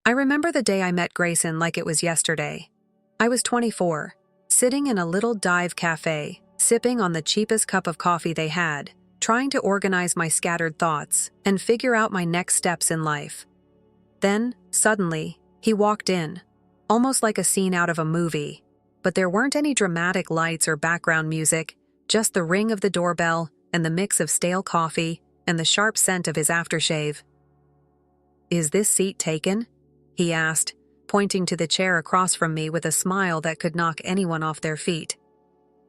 I remember the day I met Grayson like it was yesterday. I was 24, sitting in a little dive cafe, sipping on the cheapest cup of coffee they had, trying to organize my scattered thoughts and figure out my next steps in life. Then, suddenly, he walked in, almost like a scene out of a movie, but there weren't any dramatic lights or background music, just the ring of the doorbell and the mix of stale coffee and the sharp scent of his aftershave. "Is this seat taken?" he asked, pointing to the chair across from me with a smile that could knock anyone off their feet.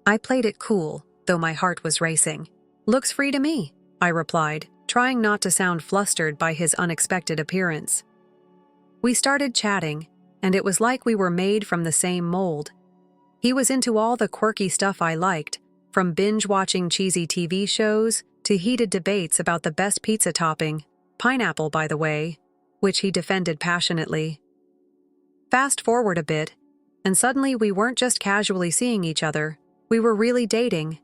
I played it cool, though my heart was racing. "Looks free to me," I replied, trying not to sound flustered by his unexpected appearance. We started chatting, and it was like we were made from the same mold. He was into all the quirky stuff I liked, from binge-watching cheesy TV shows to heated debates about the best pizza topping, pineapple by the way, which he defended passionately. Fast forward a bit, and suddenly we weren't just casually seeing each other, we were really dating.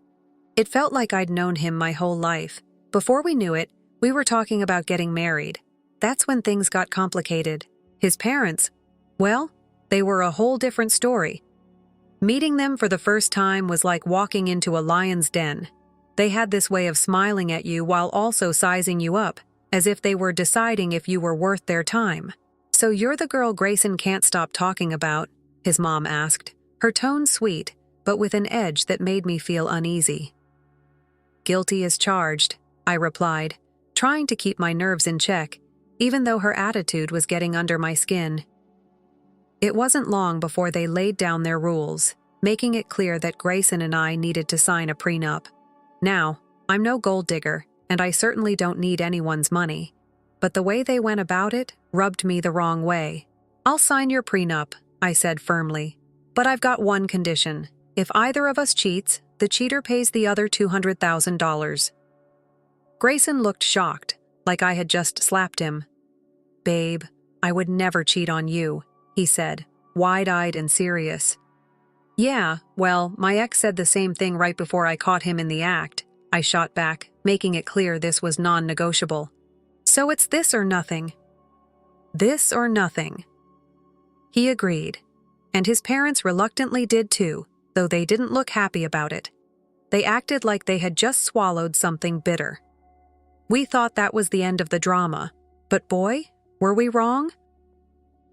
It felt like I'd known him my whole life. Before we knew it, we were talking about getting married. That's when things got complicated. His parents, well, they were a whole different story. Meeting them for the first time was like walking into a lion's den. They had this way of smiling at you while also sizing you up, as if they were deciding if you were worth their time. "So you're the girl Grayson can't stop talking about?" his mom asked, her tone sweet, but with an edge that made me feel uneasy. "Guilty as charged," I replied, trying to keep my nerves in check, even though her attitude was getting under my skin. It wasn't long before they laid down their rules, making it clear that Grayson and I needed to sign a prenup. Now, I'm no gold digger, and I certainly don't need anyone's money. But the way they went about it rubbed me the wrong way. "I'll sign your prenup," I said firmly. "But I've got one condition. If either of us cheats, the cheater pays the other $200,000. Grayson looked shocked, like I had just slapped him. "Babe, I would never cheat on you," he said, wide-eyed and serious. "Yeah, well, my ex said the same thing right before I caught him in the act," I shot back, making it clear this was non-negotiable. "So it's this or nothing." "This or nothing." He agreed, and his parents reluctantly did too, though they didn't look happy about it. They acted like they had just swallowed something bitter. We thought that was the end of the drama, but boy, were we wrong?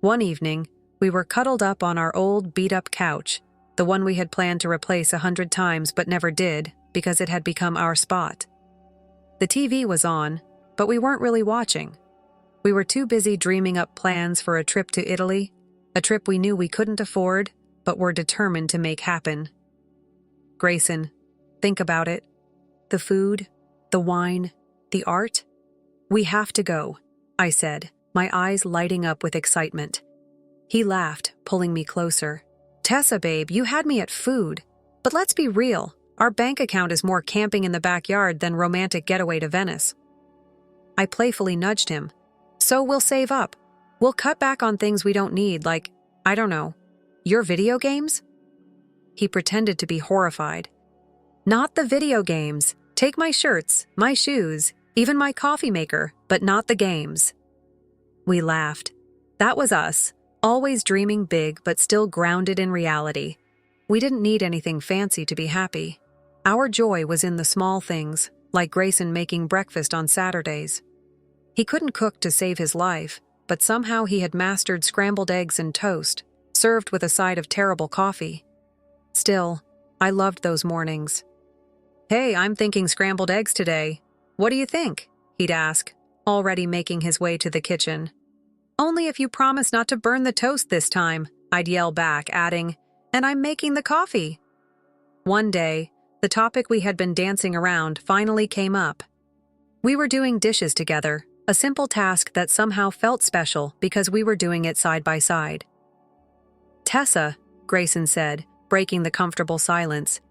One evening, we were cuddled up on our old beat-up couch, the one we had planned to replace 100 times but never did because it had become our spot. The TV was on, but we weren't really watching. We were too busy dreaming up plans for a trip to Italy, a trip we knew we couldn't afford, but were determined to make happen. "Grayson, think about it. The food, the wine, the art. We have to go," I said, my eyes lighting up with excitement. He laughed, pulling me closer. "Tessa, babe, you had me at food. But let's be real, our bank account is more camping in the backyard than romantic getaway to Venice." I playfully nudged him. "So we'll save up. We'll cut back on things we don't need, like, I don't know, your video games?" He pretended to be horrified. "Not the video games. Take my shirts, my shoes, even my coffee maker, but not the games." We laughed. That was us, always dreaming big but still grounded in reality. We didn't need anything fancy to be happy. Our joy was in the small things, like Grayson making breakfast on Saturdays. He couldn't cook to save his life, but somehow he had mastered scrambled eggs and toast, served with a side of terrible coffee. Still, I loved those mornings. "Hey, I'm thinking scrambled eggs today. What do you think?" he'd ask, already making his way to the kitchen. "Only if you promise not to burn the toast this time," I'd yell back, adding, "And I'm making the coffee." One day, the topic we had been dancing around finally came up. We were doing dishes together, a simple task that somehow felt special because we were doing it side by side. "Tessa," Grayson said, breaking the comfortable silence,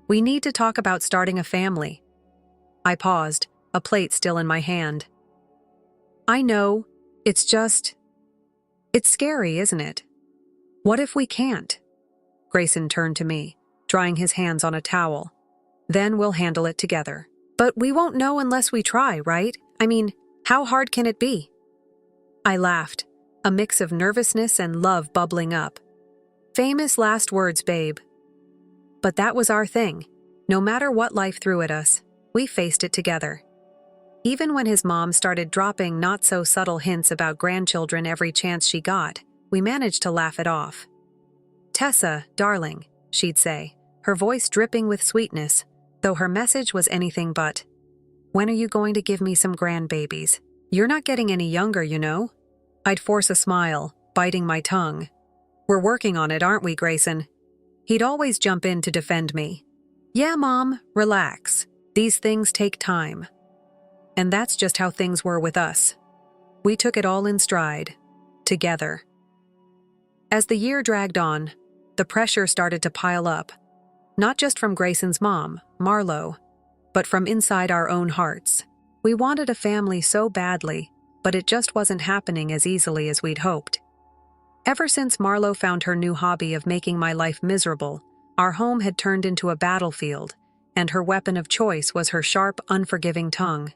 "we need to talk about starting a family." I paused, a plate still in my hand. "I know, it's scary, isn't it? What if we can't?" Grayson turned to me, drying his hands on a towel. "Then we'll handle it together. But we won't know unless we try, right? I mean, how hard can it be?" I laughed, a mix of nervousness and love bubbling up. Famous last words, babe. But that was our thing. No matter what life threw at us, we faced it together. Even when his mom started dropping not-so-subtle hints about grandchildren every chance she got, we managed to laugh it off. "Tessa, darling," she'd say, her voice dripping with sweetness, though her message was anything but. "When are you going to give me some grandbabies? You're not getting any younger, you know." I'd force a smile, biting my tongue. "We're working on it, aren't we, Grayson?" He'd always jump in to defend me. "Yeah, Mom, relax. These things take time." And that's just how things were with us. We took it all in stride, together. As the year dragged on, the pressure started to pile up, not just from Grayson's mom, Marlo, but from inside our own hearts. We wanted a family so badly, but it just wasn't happening as easily as we'd hoped. Ever since Marlo found her new hobby of making my life miserable, our home had turned into a battlefield, and her weapon of choice was her sharp, unforgiving tongue.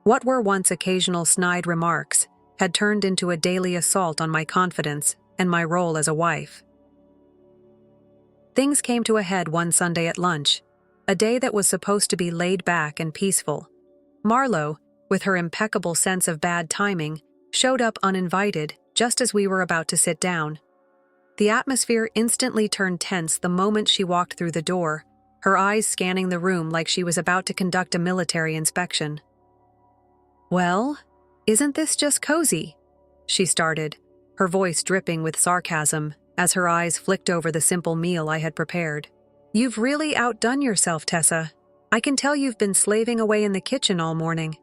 What were once occasional snide remarks had turned into a daily assault on my confidence and my role as a wife. Things came to a head one Sunday at lunch, a day that was supposed to be laid back and peaceful. Marlo, with her impeccable sense of bad timing, showed up uninvited just as we were about to sit down. The atmosphere instantly turned tense the moment she walked through the door, her eyes scanning the room like she was about to conduct a military inspection. "Well, isn't this just cozy?" she started, her voice dripping with sarcasm as her eyes flicked over the simple meal I had prepared. "You've really outdone yourself, Tessa. I can tell you've been slaving away in the kitchen all morning."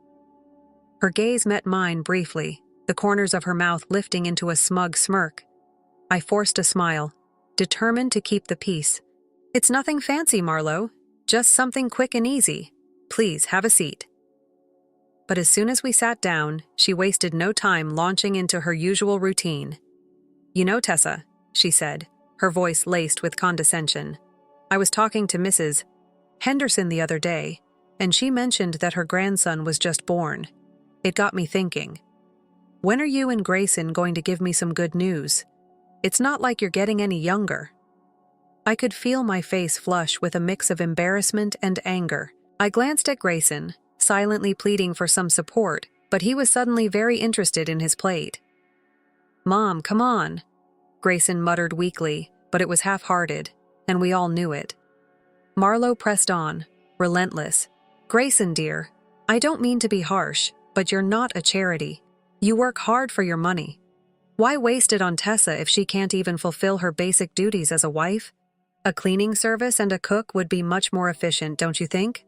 Her gaze met mine briefly, the corners of her mouth lifting into a smug smirk. I forced a smile, determined to keep the peace. "It's nothing fancy, Marlo. Just something quick and easy. Please, have a seat." But as soon as we sat down, she wasted no time launching into her usual routine. "You know, Tessa," she said, her voice laced with condescension, "I was talking to Mrs. Henderson the other day, and she mentioned that her grandson was just born. It got me thinking. When are you and Grayson going to give me some good news? It's not like you're getting any younger." I could feel my face flush with a mix of embarrassment and anger. I glanced at Grayson, silently pleading for some support, but he was suddenly very interested in his plate. "Mom, come on," Grayson muttered weakly, but it was half-hearted, and we all knew it. Marlo pressed on, relentless. "Grayson, dear, I don't mean to be harsh, but you're not a charity. You work hard for your money. Why waste it on Tessa if she can't even fulfill her basic duties as a wife? A cleaning service and a cook would be much more efficient, don't you think?"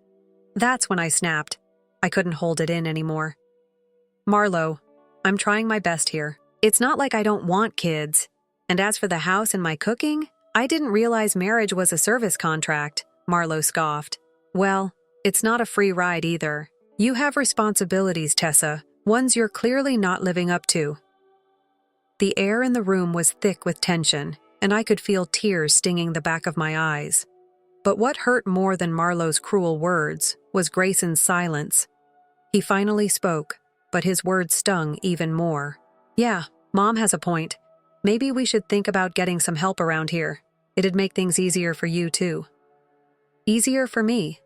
That's when I snapped. I couldn't hold it in anymore. "Marlo, I'm trying my best here. It's not like I don't want kids. And as for the house and my cooking, I didn't realize marriage was a service contract," Marlo scoffed. "Well, it's not a free ride either. You have responsibilities, Tessa, ones you're clearly not living up to." The air in the room was thick with tension, and I could feel tears stinging the back of my eyes. But what hurt more than Marlo's cruel words was Grayson's silence. He finally spoke, but his words stung even more. "Yeah, Mom has a point. Maybe we should think about getting some help around here. It'd make things easier for you, too." Easier for me?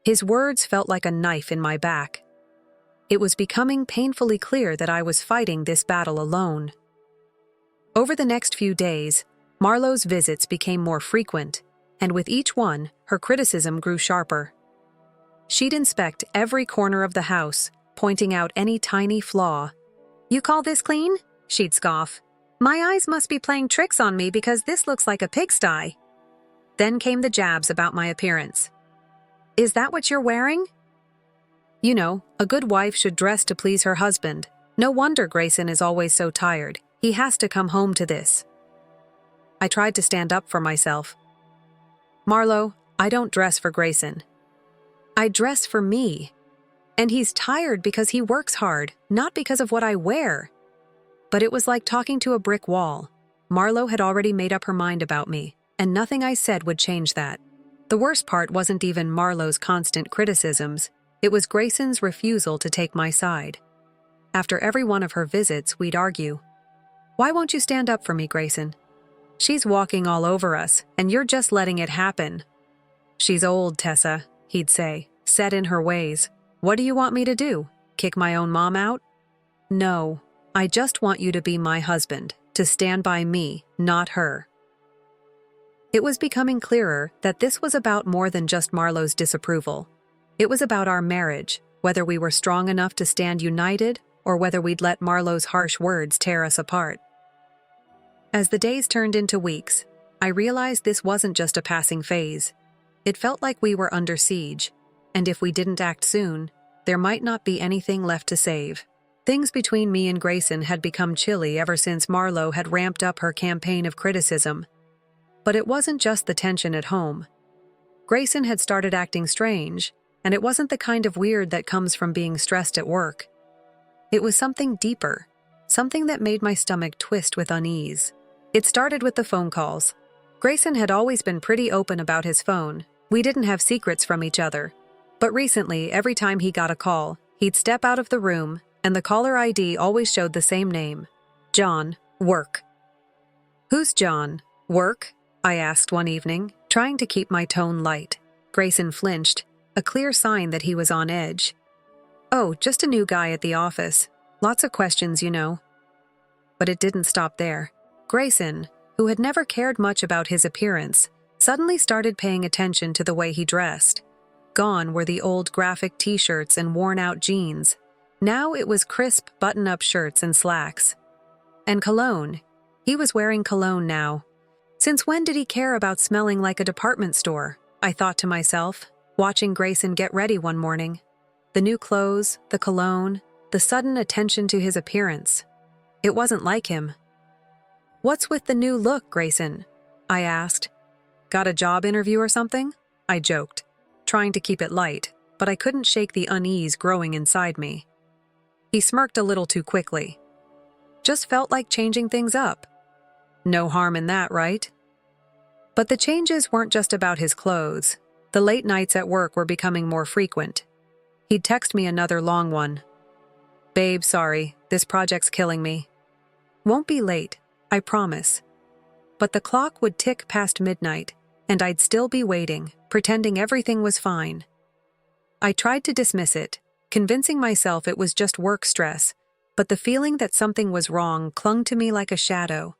His words felt like a knife in my back. It was becoming painfully clear that I was fighting this battle alone. Over the next few days, Marlo's visits became more frequent, and with each one, her criticism grew sharper. She'd inspect every corner of the house, pointing out any tiny flaw. "You call this clean?" she'd scoff. "My eyes must be playing tricks on me because this looks like a pigsty." Then came the jabs about my appearance. "Is that what you're wearing?" "You know, a good wife should dress to please her husband. No wonder Grayson is always so tired. He has to come home to this." I tried to stand up for myself. "Marlo, I don't dress for Grayson. I dress for me. And he's tired because he works hard, not because of what I wear." But it was like talking to a brick wall. Marlo had already made up her mind about me, and nothing I said would change that. The worst part wasn't even Marlo's constant criticisms. It was Grayson's refusal to take my side. After every one of her visits, we'd argue. Why won't you stand up for me, Grayson? She's walking all over us, and you're just letting it happen. She's old, Tessa, he'd say, set in her ways. What do you want me to do? Kick my own mom out? No, I just want you to be my husband, to stand by me, not her. It was becoming clearer that this was about more than just Marlowe's disapproval. It was about our marriage, whether we were strong enough to stand united or whether we'd let Marlowe's harsh words tear us apart. As the days turned into weeks, I realized this wasn't just a passing phase. It felt like we were under siege, and if we didn't act soon, there might not be anything left to save. Things between me and Grayson had become chilly ever since Marlowe had ramped up her campaign of criticism. But it wasn't just the tension at home. Grayson had started acting strange, and it wasn't the kind of weird that comes from being stressed at work. It was something deeper, something that made my stomach twist with unease. It started with the phone calls. Grayson had always been pretty open about his phone. We didn't have secrets from each other. But recently, every time he got a call, he'd step out of the room, and the caller ID always showed the same name. John, work. Who's John? Work? I asked one evening, trying to keep my tone light. Grayson flinched, a clear sign that he was on edge. Oh, just a new guy at the office. Lots of questions, you know. But it didn't stop there. Grayson, who had never cared much about his appearance, suddenly started paying attention to the way he dressed. Gone were the old graphic t-shirts and worn-out jeans. Now it was crisp button-up shirts and slacks. And cologne. He was wearing cologne now. Since when did he care about smelling like a department store? I thought to myself, watching Grayson get ready one morning. The new clothes, the cologne, the sudden attention to his appearance. It wasn't like him. What's with the new look, Grayson? I asked. Got a job interview or something? I joked, trying to keep it light, but I couldn't shake the unease growing inside me. He smirked a little too quickly. Just felt like changing things up. No harm in that, right? But the changes weren't just about his clothes. The late nights at work were becoming more frequent. He'd text me another long one. Babe, sorry, this project's killing me. Won't be late, I promise. But the clock would tick past midnight, and I'd still be waiting, pretending everything was fine. I tried to dismiss it, convincing myself it was just work stress, but the feeling that something was wrong clung to me like a shadow.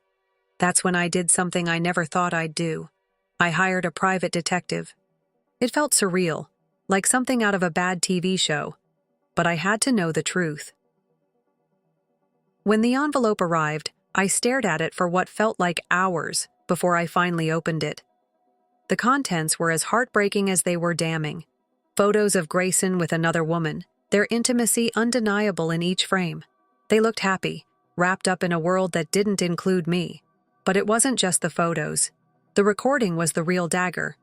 That's when I did something I never thought I'd do. I hired a private detective. It felt surreal, like something out of a bad TV show, but I had to know the truth. When the envelope arrived, I stared at it for what felt like hours before I finally opened it. The contents were as heartbreaking as they were damning. Photos of Grayson with another woman, their intimacy undeniable in each frame. They looked happy, wrapped up in a world that didn't include me. But it wasn't just the photos. The recording was the real dagger.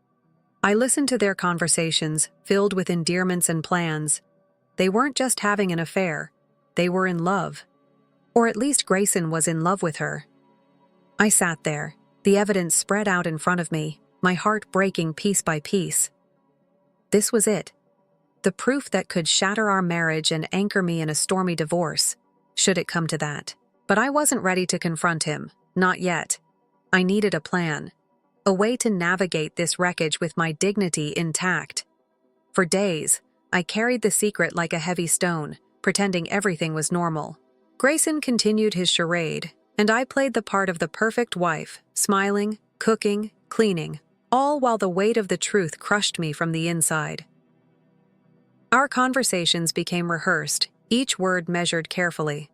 I listened to their conversations, filled with endearments and plans. They weren't just having an affair. They were in love. Or at least Grayson was in love with her. I sat there, the evidence spread out in front of me, my heart breaking piece by piece. This was it. The proof that could shatter our marriage and anchor me in a stormy divorce, should it come to that. But I wasn't ready to confront him, not yet. I needed a plan, a way to navigate this wreckage with my dignity intact. For days, I carried the secret like a heavy stone, pretending everything was normal. Grayson continued his charade, and I played the part of the perfect wife, smiling, cooking, cleaning, all while the weight of the truth crushed me from the inside. Our conversations became rehearsed, each word measured carefully.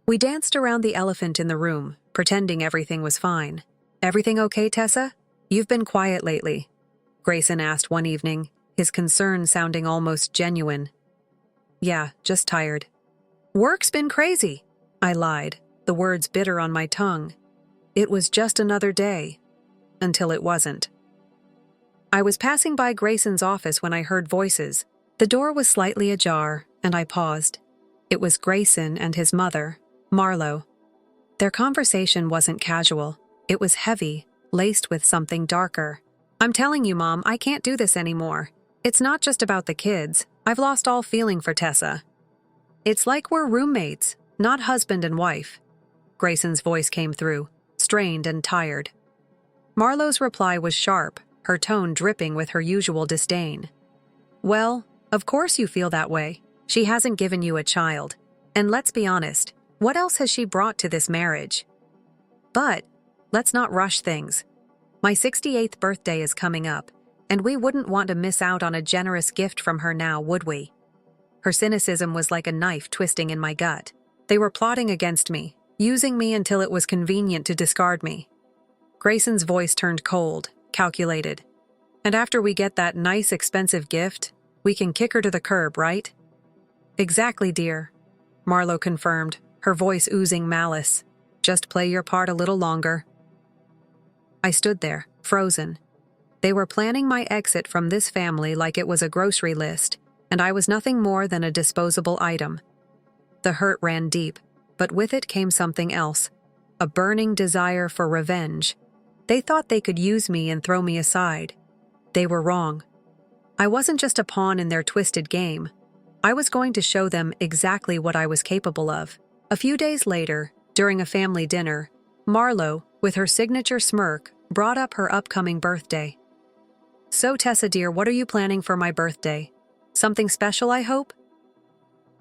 We danced around the elephant in the room, pretending everything was fine. Everything okay, Tessa? You've been quiet lately, Grayson asked one evening, his concern sounding almost genuine. Yeah, just tired. Work's been crazy, I lied, the words bitter on my tongue. It was just another day. Until it wasn't. I was passing by Grayson's office when I heard voices. The door was slightly ajar, and I paused. It was Grayson and his mother, Marlowe. Their conversation wasn't casual. It was heavy, laced with something darker. I'm telling you, Mom, I can't do this anymore. It's not just about the kids. I've lost all feeling for Tessa. It's like we're roommates, not husband and wife. Grayson's voice came through, strained and tired. Marlowe's reply was sharp, her tone dripping with her usual disdain. Well, of course you feel that way. She hasn't given you a child. And let's be honest, what else has she brought to this marriage? But let's not rush things. My 68th birthday is coming up, and we wouldn't want to miss out on a generous gift from her now, would we? Her cynicism was like a knife twisting in my gut. They were plotting against me, using me until it was convenient to discard me. Grayson's voice turned cold, calculated. And after we get that nice, expensive gift, we can kick her to the curb, right? Exactly, dear, Marlowe confirmed, her voice oozing malice. Just play your part a little longer. I stood there, frozen. They were planning my exit from this family like it was a grocery list, and I was nothing more than a disposable item. The hurt ran deep, but with it came something else, a burning desire for revenge. They thought they could use me and throw me aside. They were wrong. I wasn't just a pawn in their twisted game. I was going to show them exactly what I was capable of. A few days later, during a family dinner, Marlowe, with her signature smirk, brought up her upcoming birthday. So, Tessa dear, what are you planning for my birthday? Something special, I hope?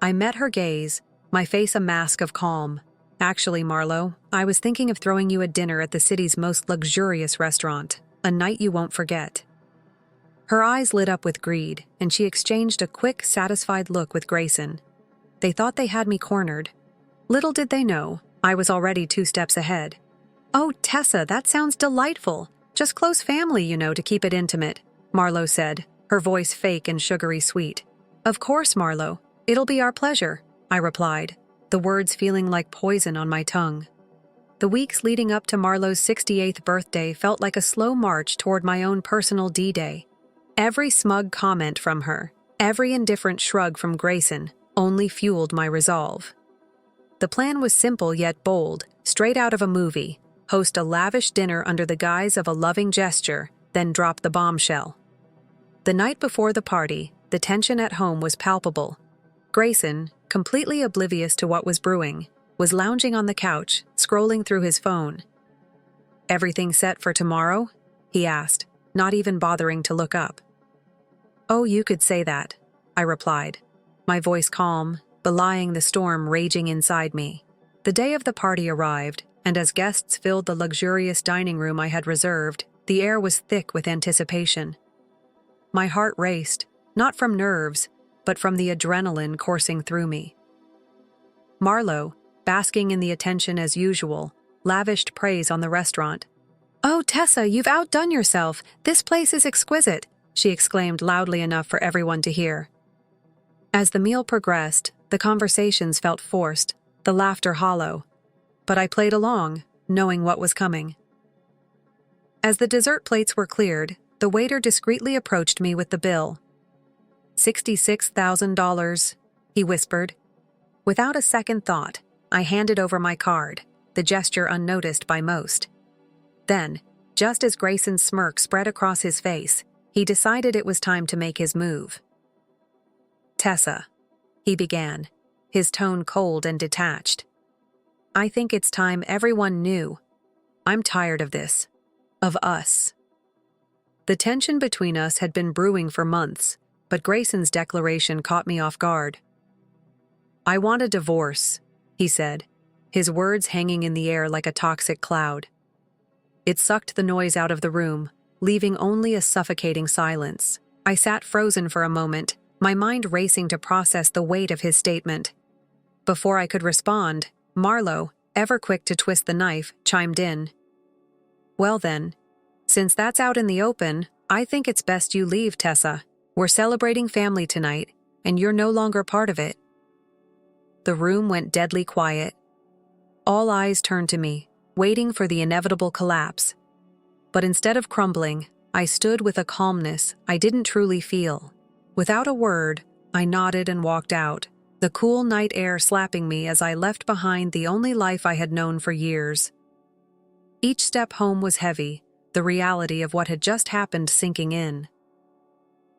I met her gaze, my face a mask of calm. Actually, Marlowe, I was thinking of throwing you a dinner at the city's most luxurious restaurant, a night you won't forget. Her eyes lit up with greed, and she exchanged a quick, satisfied look with Grayson. They thought they had me cornered. Little did they know, I was already 2 steps ahead. Oh, Tessa, that sounds delightful. Just close family, you know, to keep it intimate, Marlowe said, her voice fake and sugary sweet. Of course, Marlowe. It'll be our pleasure, I replied, the words feeling like poison on my tongue. The weeks leading up to Marlowe's 68th birthday felt like a slow march toward my own personal D-Day. Every smug comment from her, every indifferent shrug from Grayson, only fueled my resolve. The plan was simple yet bold, straight out of a movie: host a lavish dinner under the guise of a loving gesture, then drop the bombshell. The night before the party, the tension at home was palpable. Grayson, completely oblivious to what was brewing, was lounging on the couch, scrolling through his phone. "Everything set for tomorrow?" he asked, not even bothering to look up. "Oh, you could say that," I replied, my voice calm, belying the storm raging inside me. The day of the party arrived, and as guests filled the luxurious dining room I had reserved, the air was thick with anticipation. My heart raced, not from nerves, but from the adrenaline coursing through me. Marlowe, basking in the attention as usual, lavished praise on the restaurant. "Oh, Tessa, you've outdone yourself. This place is exquisite," she exclaimed loudly enough for everyone to hear. As the meal progressed, the conversations felt forced, the laughter hollow. But I played along, knowing what was coming. As the dessert plates were cleared, the waiter discreetly approached me with the bill. $66,000, he whispered. Without a second thought, I handed over my card, the gesture unnoticed by most. Then, just as Grayson's smirk spread across his face, he decided it was time to make his move. "Tessa," he began, his tone cold and detached. "I think it's time everyone knew. I'm tired of this. Of us." The tension between us had been brewing for months, but Grayson's declaration caught me off guard. "I want a divorce," he said, his words hanging in the air like a toxic cloud. It sucked the noise out of the room, leaving only a suffocating silence. I sat frozen for a moment, my mind racing to process the weight of his statement. Before I could respond, Marlowe, ever quick to twist the knife, chimed in. "Well then, since that's out in the open, I think it's best you leave, Tessa. We're celebrating family tonight, and you're no longer part of it." The room went deadly quiet. All eyes turned to me, waiting for the inevitable collapse. But instead of crumbling, I stood with a calmness I didn't truly feel. Without a word, I nodded and walked out, the cool night air slapping me as I left behind the only life I had known for years. Each step home was heavy, the reality of what had just happened sinking in.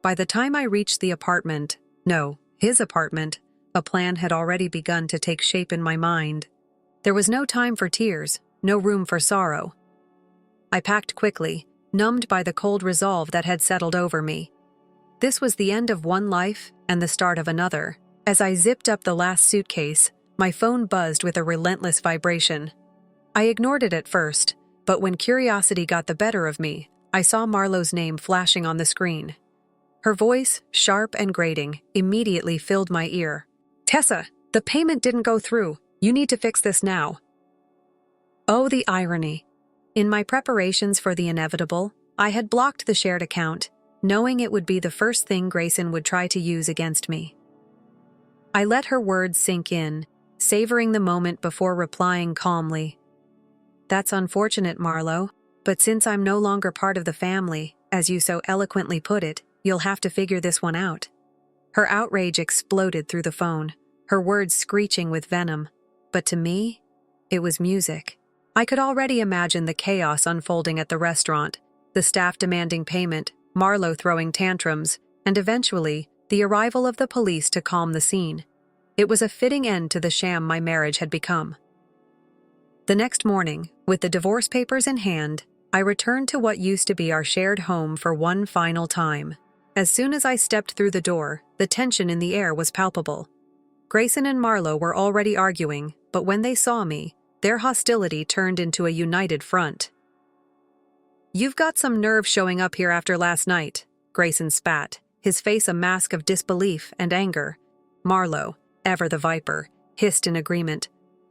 By the time I reached the apartment, no, his apartment, a plan had already begun to take shape in my mind. There was no time for tears, no room for sorrow. I packed quickly, numbed by the cold resolve that had settled over me. This was the end of one life and the start of another. As I zipped up the last suitcase, my phone buzzed with a relentless vibration. I ignored it at first, but when curiosity got the better of me, I saw Marlowe's name flashing on the screen. Her voice, sharp and grating, immediately filled my ear. "Tessa, the payment didn't go through. You need to fix this now." Oh, the irony. In my preparations for the inevitable, I had blocked the shared account, knowing it would be the first thing Grayson would try to use against me. I let her words sink in, savoring the moment before replying calmly. "That's unfortunate, Marlowe, but since I'm no longer part of the family, as you so eloquently put it, you'll have to figure this one out." Her outrage exploded through the phone, her words screeching with venom. But to me, it was music. I could already imagine the chaos unfolding at the restaurant, the staff demanding payment, Marlowe throwing tantrums, and eventually, the arrival of the police to calm the scene. It was a fitting end to the sham my marriage had become. The next morning, with the divorce papers in hand, I returned to what used to be our shared home for one final time. As soon as I stepped through the door, the tension in the air was palpable. Grayson and Marlowe were already arguing, but when they saw me, their hostility turned into a united front. "You've got some nerve showing up here after last night," Grayson spat, his face a mask of disbelief and anger. Marlowe, ever the viper, hissed in agreement.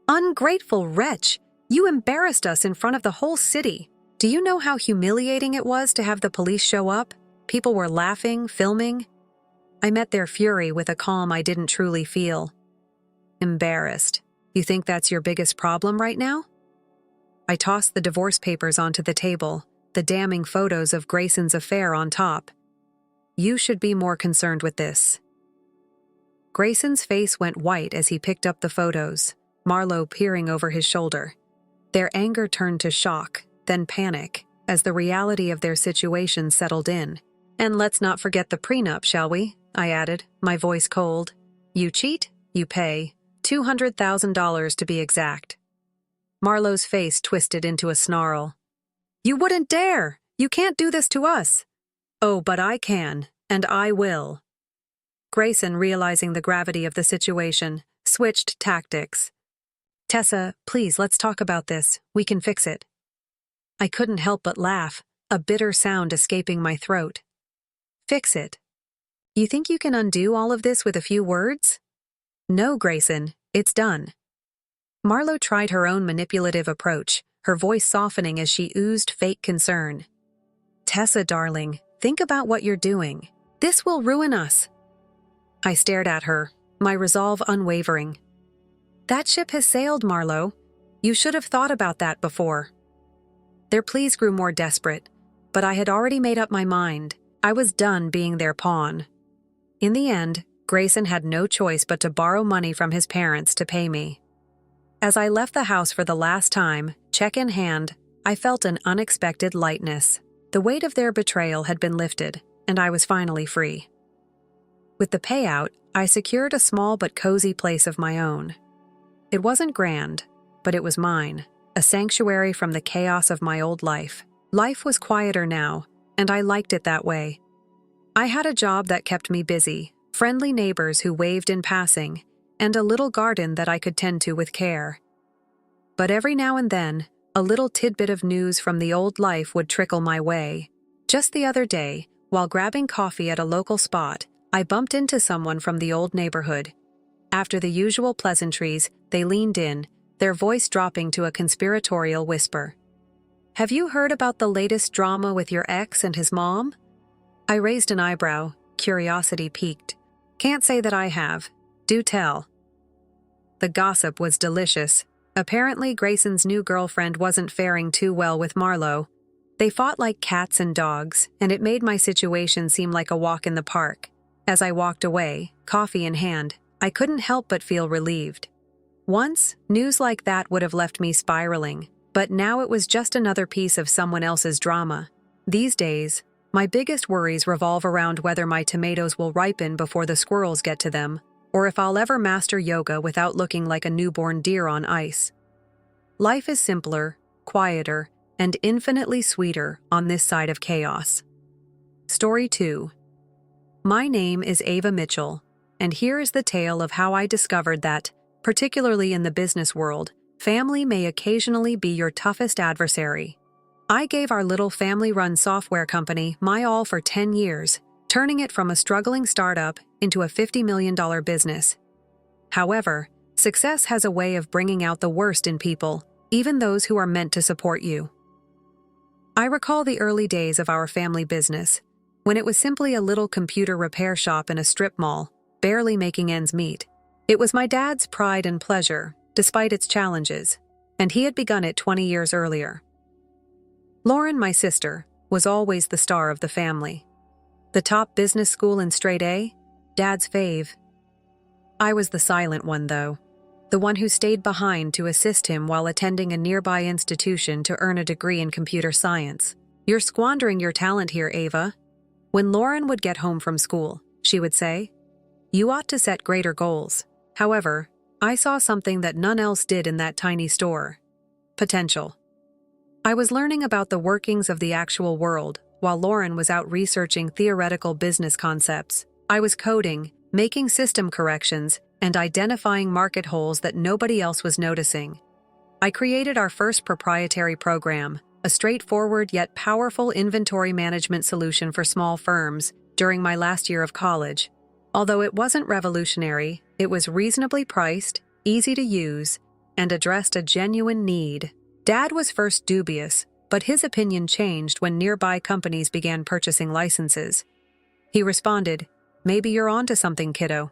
"Ungrateful wretch! You embarrassed us in front of the whole city. Do you know how humiliating it was to have the police show up? People were laughing, filming." I met their fury with a calm I didn't truly feel. "Embarrassed. You think that's your biggest problem right now?" I tossed the divorce papers onto the table, the damning photos of Grayson's affair on top. "You should be more concerned with this." Grayson's face went white as he picked up the photos, Marlowe peering over his shoulder. Their anger turned to shock, then panic, as the reality of their situation settled in. "And let's not forget the prenup, shall we?" I added, my voice cold. "You cheat, you pay. $200,000 to be exact." Marlowe's face twisted into a snarl. "You wouldn't dare! You can't do this to us!" "Oh, but I can, and I will." Grayson, realizing the gravity of the situation, switched tactics. "Tessa, please, let's talk about this. We can fix it." I couldn't help but laugh, a bitter sound escaping my throat. "Fix it? You think you can undo all of this with a few words?" "No, Grayson, it's done." Marlowe tried her own manipulative approach, her voice softening as she oozed fake concern. "Tessa, darling, think about what you're doing. This will ruin us." I stared at her, my resolve unwavering. "That ship has sailed, Marlowe. You should have thought about that before." Their pleas grew more desperate, but I had already made up my mind. I was done being their pawn. In the end, Grayson had no choice but to borrow money from his parents to pay me. As I left the house for the last time, check in hand, I felt an unexpected lightness. The weight of their betrayal had been lifted, and I was finally free. With the payout, I secured a small but cozy place of my own. It wasn't grand, but it was mine, a sanctuary from the chaos of my old life. Life was quieter now, and I liked it that way. I had a job that kept me busy, friendly neighbors who waved in passing, and a little garden that I could tend to with care. But every now and then, a little tidbit of news from the old life would trickle my way. Just the other day, while grabbing coffee at a local spot, I bumped into someone from the old neighborhood. After the usual pleasantries, they leaned in, their voice dropping to a conspiratorial whisper. "Have you heard about the latest drama with your ex and his mom?" I raised an eyebrow, curiosity piqued. "Can't say that I have. Do tell." The gossip was delicious. Apparently, Grayson's new girlfriend wasn't faring too well with Marlowe. They fought like cats and dogs, and it made my situation seem like a walk in the park. As I walked away, coffee in hand, I couldn't help but feel relieved. Once, news like that would have left me spiraling, but now it was just another piece of someone else's drama. These days, my biggest worries revolve around whether my tomatoes will ripen before the squirrels get to them, or if I'll ever master yoga without looking like a newborn deer on ice. Life is simpler, quieter, and infinitely sweeter on this side of chaos. Story 2. My name is Ava Mitchell, and here is the tale of how I discovered that, particularly in the business world, family may occasionally be your toughest adversary. I gave our little family-run software company my all for 10 years, turning it from a struggling startup into a $50 million business. However, success has a way of bringing out the worst in people, even those who are meant to support you. I recall the early days of our family business, when it was simply a little computer repair shop in a strip mall, barely making ends meet. It was my dad's pride and pleasure, despite its challenges, and he had begun it 20 years earlier. Lauren, my sister, was always the star of the family. The top business school in straight A, Dad's fave. I was the silent one, though, the one who stayed behind to assist him while attending a nearby institution to earn a degree in computer science. "You're squandering your talent here, Ava." When Lauren would get home from school, she would say, "You ought to set greater goals." However, I saw something that none else did in that tiny store: potential. I was learning about the workings of the actual world, while Lauren was out researching theoretical business concepts. I was coding, making system corrections, and identifying market holes that nobody else was noticing. I created our first proprietary program, a straightforward yet powerful inventory management solution for small firms, during my last year of college. Although it wasn't revolutionary, it was reasonably priced, easy to use, and addressed a genuine need. Dad was first dubious, but his opinion changed when nearby companies began purchasing licenses. He responded, "Maybe you're onto something, kiddo."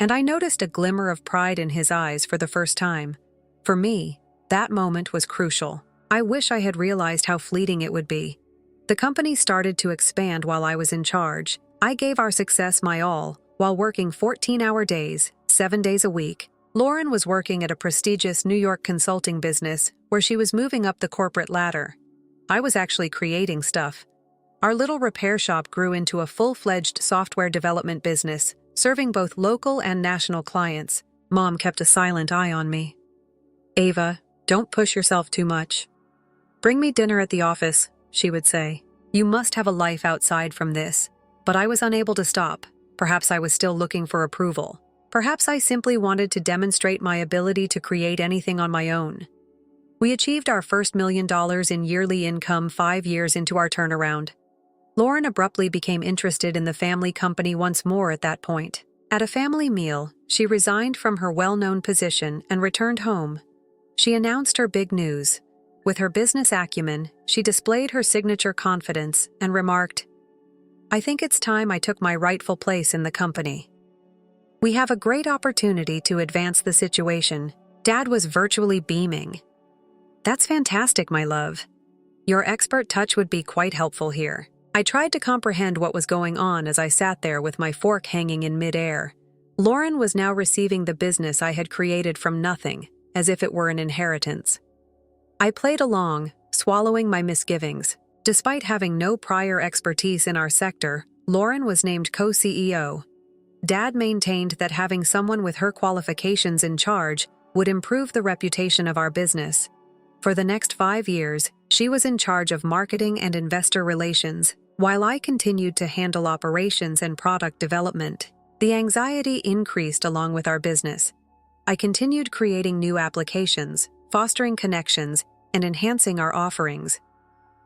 And I noticed a glimmer of pride in his eyes for the first time. For me, that moment was crucial. I wish I had realized how fleeting it would be. The company started to expand while I was in charge. I gave our success my all, while working 14-hour days, 7 days a week. Lauren was working at a prestigious New York consulting business where she was moving up the corporate ladder. I was actually creating stuff. Our little repair shop grew into a full-fledged software development business, serving both local and national clients. Mom kept a silent eye on me. "Ava, don't push yourself too much. Bring me dinner at the office," she would say. "You must have a life outside from this." But I was unable to stop. Perhaps I was still looking for approval. Perhaps I simply wanted to demonstrate my ability to create anything on my own. We achieved our first $1 million in yearly income 5 years into our turnaround. Lauren abruptly became interested in the family company once more at that point. At a family meal, she resigned from her well-known position and returned home. She announced her big news. With her business acumen, she displayed her signature confidence and remarked, "I think it's time I took my rightful place in the company. We have a great opportunity to advance the situation." Dad was virtually beaming. "That's fantastic, my love. Your expert touch would be quite helpful here." I tried to comprehend what was going on as I sat there with my fork hanging in midair. Lauren was now receiving the business I had created from nothing, as if it were an inheritance. I played along, swallowing my misgivings. Despite having no prior expertise in our sector, Lauren was named co-CEO. Dad maintained that having someone with her qualifications in charge would improve the reputation of our business. For the next 5 years, she was in charge of marketing and investor relations, while I continued to handle operations and product development. The anxiety increased along with our business. I continued creating new applications, fostering connections, and enhancing our offerings.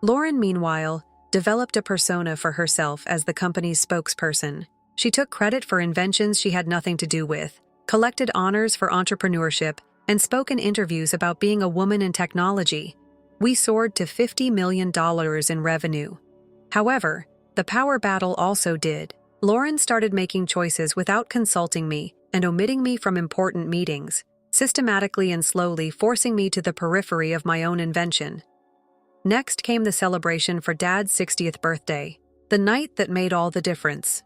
Lauren, meanwhile, developed a persona for herself as the company's spokesperson. She took credit for inventions she had nothing to do with, collected honors for entrepreneurship, and spoke in interviews about being a woman in technology. We soared to $50 million in revenue. However, the power battle also did. Lauren started making choices without consulting me and omitting me from important meetings, systematically and slowly forcing me to the periphery of my own invention. Next came the celebration for Dad's 60th birthday, the night that made all the difference.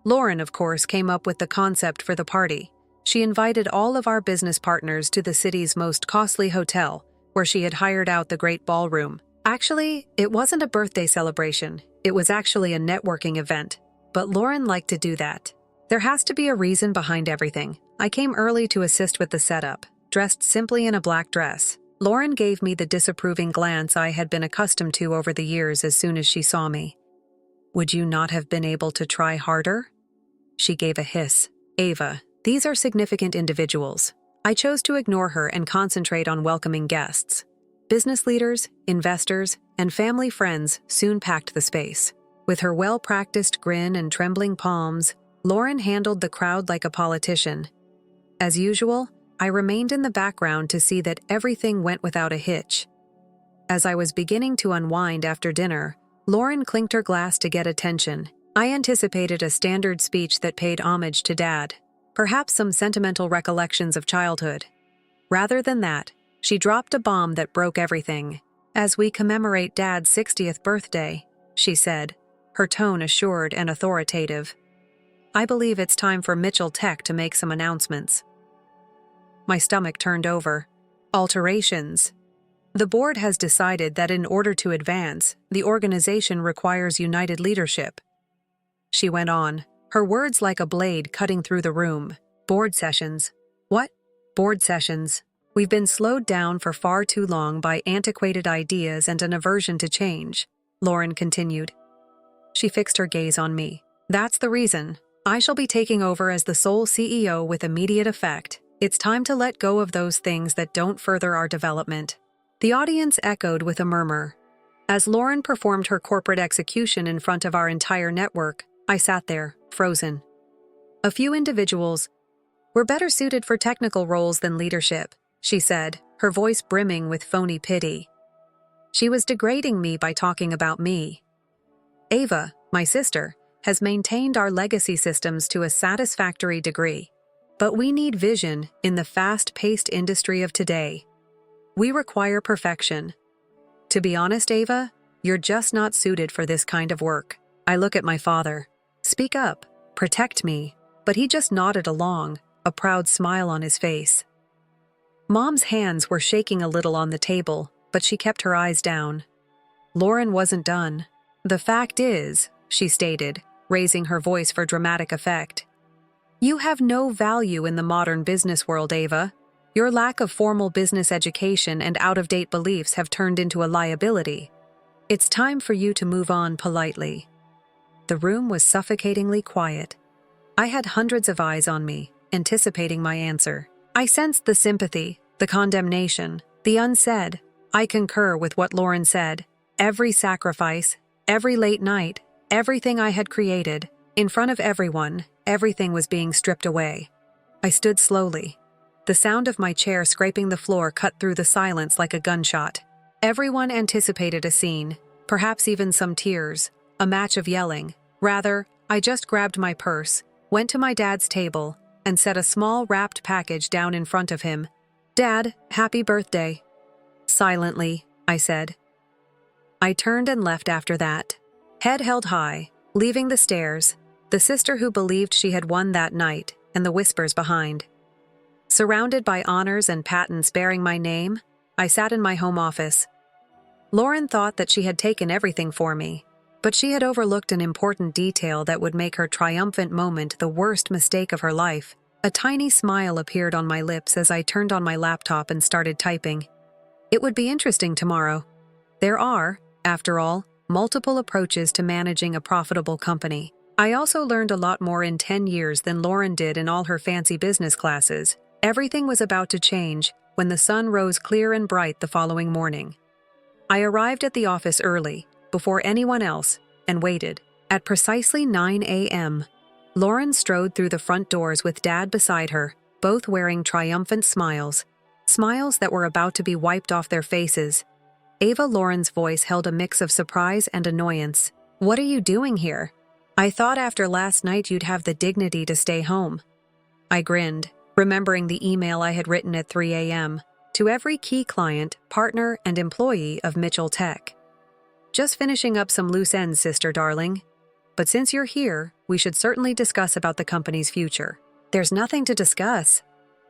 Lauren, of course, came up with the concept for the party. She invited all of our business partners to the city's most costly hotel, where she had hired out the great ballroom. Actually, it wasn't a birthday celebration. It was actually a networking event. But Lauren liked to do that. There has to be a reason behind everything. I came early to assist with the setup, dressed simply in a black dress. Lauren gave me the disapproving glance I had been accustomed to over the years as soon as she saw me. "Would you not have been able to try harder?" She gave a hiss. "Ava, these are significant individuals." I chose to ignore her and concentrate on welcoming guests. Business leaders, investors, and family friends soon packed the space. With her well-practiced grin and trembling palms, Lauren handled the crowd like a politician. As usual, I remained in the background to see that everything went without a hitch. As I was beginning to unwind after dinner, Lauren clinked her glass to get attention. I anticipated a standard speech that paid homage to Dad, perhaps some sentimental recollections of childhood. Rather than that, she dropped a bomb that broke everything. "As we commemorate Dad's 60th birthday," she said, her tone assured and authoritative, "I believe it's time for Mitchell Tech to make some announcements." My stomach turned over. Alterations. The board has decided that in order to advance, the organization requires united leadership. She went on, her words like a blade cutting through the room. "Board sessions." "What?" "Board sessions. We've been slowed down for far too long by antiquated ideas and an aversion to change," Lauren continued. She fixed her gaze on me. "That's the reason. I shall be taking over as the sole CEO with immediate effect. It's time to let go of those things that don't further our development." The audience echoed with a murmur. As Lauren performed her corporate execution in front of our entire network, I sat there, frozen. "A few individuals were better suited for technical roles than leadership," she said, her voice brimming with phony pity. She was degrading me by talking about me. "Ava, my sister, has maintained our legacy systems to a satisfactory degree. But we need vision in the fast-paced industry of today. We require perfection. To be honest, Ava, you're just not suited for this kind of work." I look at my father. "Speak up, protect me," but he just nodded along, a proud smile on his face. Mom's hands were shaking a little on the table, but she kept her eyes down. Lauren wasn't done. "The fact is," she stated, raising her voice for dramatic effect, "you have no value in the modern business world, Ava. Your lack of formal business education and out-of-date beliefs have turned into a liability. It's time for you to move on politely." The room was suffocatingly quiet. I had hundreds of eyes on me, anticipating my answer. I sensed the sympathy, the condemnation, the unsaid. I concur with what Lauren said. Every sacrifice, every late night, everything I had created, in front of everyone, everything was being stripped away. I stood slowly. The sound of my chair scraping the floor cut through the silence like a gunshot. Everyone anticipated a scene, perhaps even some tears, a match of yelling. Rather, I just grabbed my purse, went to my dad's table, and set a small wrapped package down in front of him. "Dad, happy birthday." "Silently," I said. I turned and left after that, head held high, leaving the stairs, the sister who believed she had won that night, and the whispers behind. Surrounded by honors and patents bearing my name, I sat in my home office. Lauren thought that she had taken everything for me, but she had overlooked an important detail that would make her triumphant moment the worst mistake of her life. A tiny smile appeared on my lips as I turned on my laptop and started typing. It would be interesting tomorrow. There are, after all, multiple approaches to managing a profitable company. I also learned a lot more in 10 years than Lauren did in all her fancy business classes. Everything was about to change when the sun rose clear and bright the following morning. I arrived at the office early, before anyone else, and waited. At precisely 9 a.m., Lauren strode through the front doors with Dad beside her, both wearing triumphant smiles. Smiles that were about to be wiped off their faces. Ava Lauren's voice held a mix of surprise and annoyance. "What are you doing here? I thought after last night you'd have the dignity to stay home." I grinned, remembering the email I had written at 3 a.m. to every key client, partner, and employee of Mitchell Tech. "Just finishing up some loose ends, sister darling. But since you're here, we should certainly discuss about the company's future." "There's nothing to discuss,"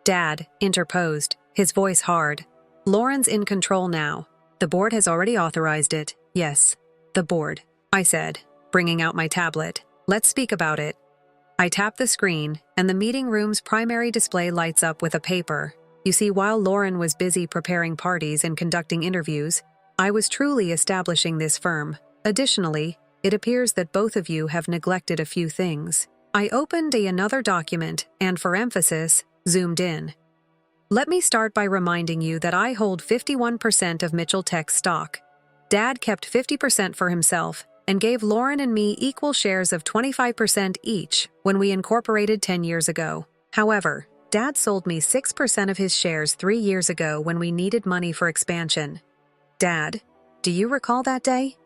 Dad interposed, his voice hard. "Lauren's in control now. The board has already authorized it." "Yes, the board," I said, bringing out my tablet. "Let's speak about it." I tap the screen, and the meeting room's primary display lights up with a paper. You see, while Lauren was busy preparing parties and conducting interviews, I was truly establishing this firm. Additionally, it appears that both of you have neglected a few things. I opened another document and, for emphasis, zoomed in. Let me start by reminding you that I hold 51% of Mitchell Tech's stock. Dad kept 50% for himself and gave Lauren and me equal shares of 25% each when we incorporated 10 years ago. However, Dad sold me 6% of his shares 3 years ago when we needed money for expansion. Dad, do you recall that day?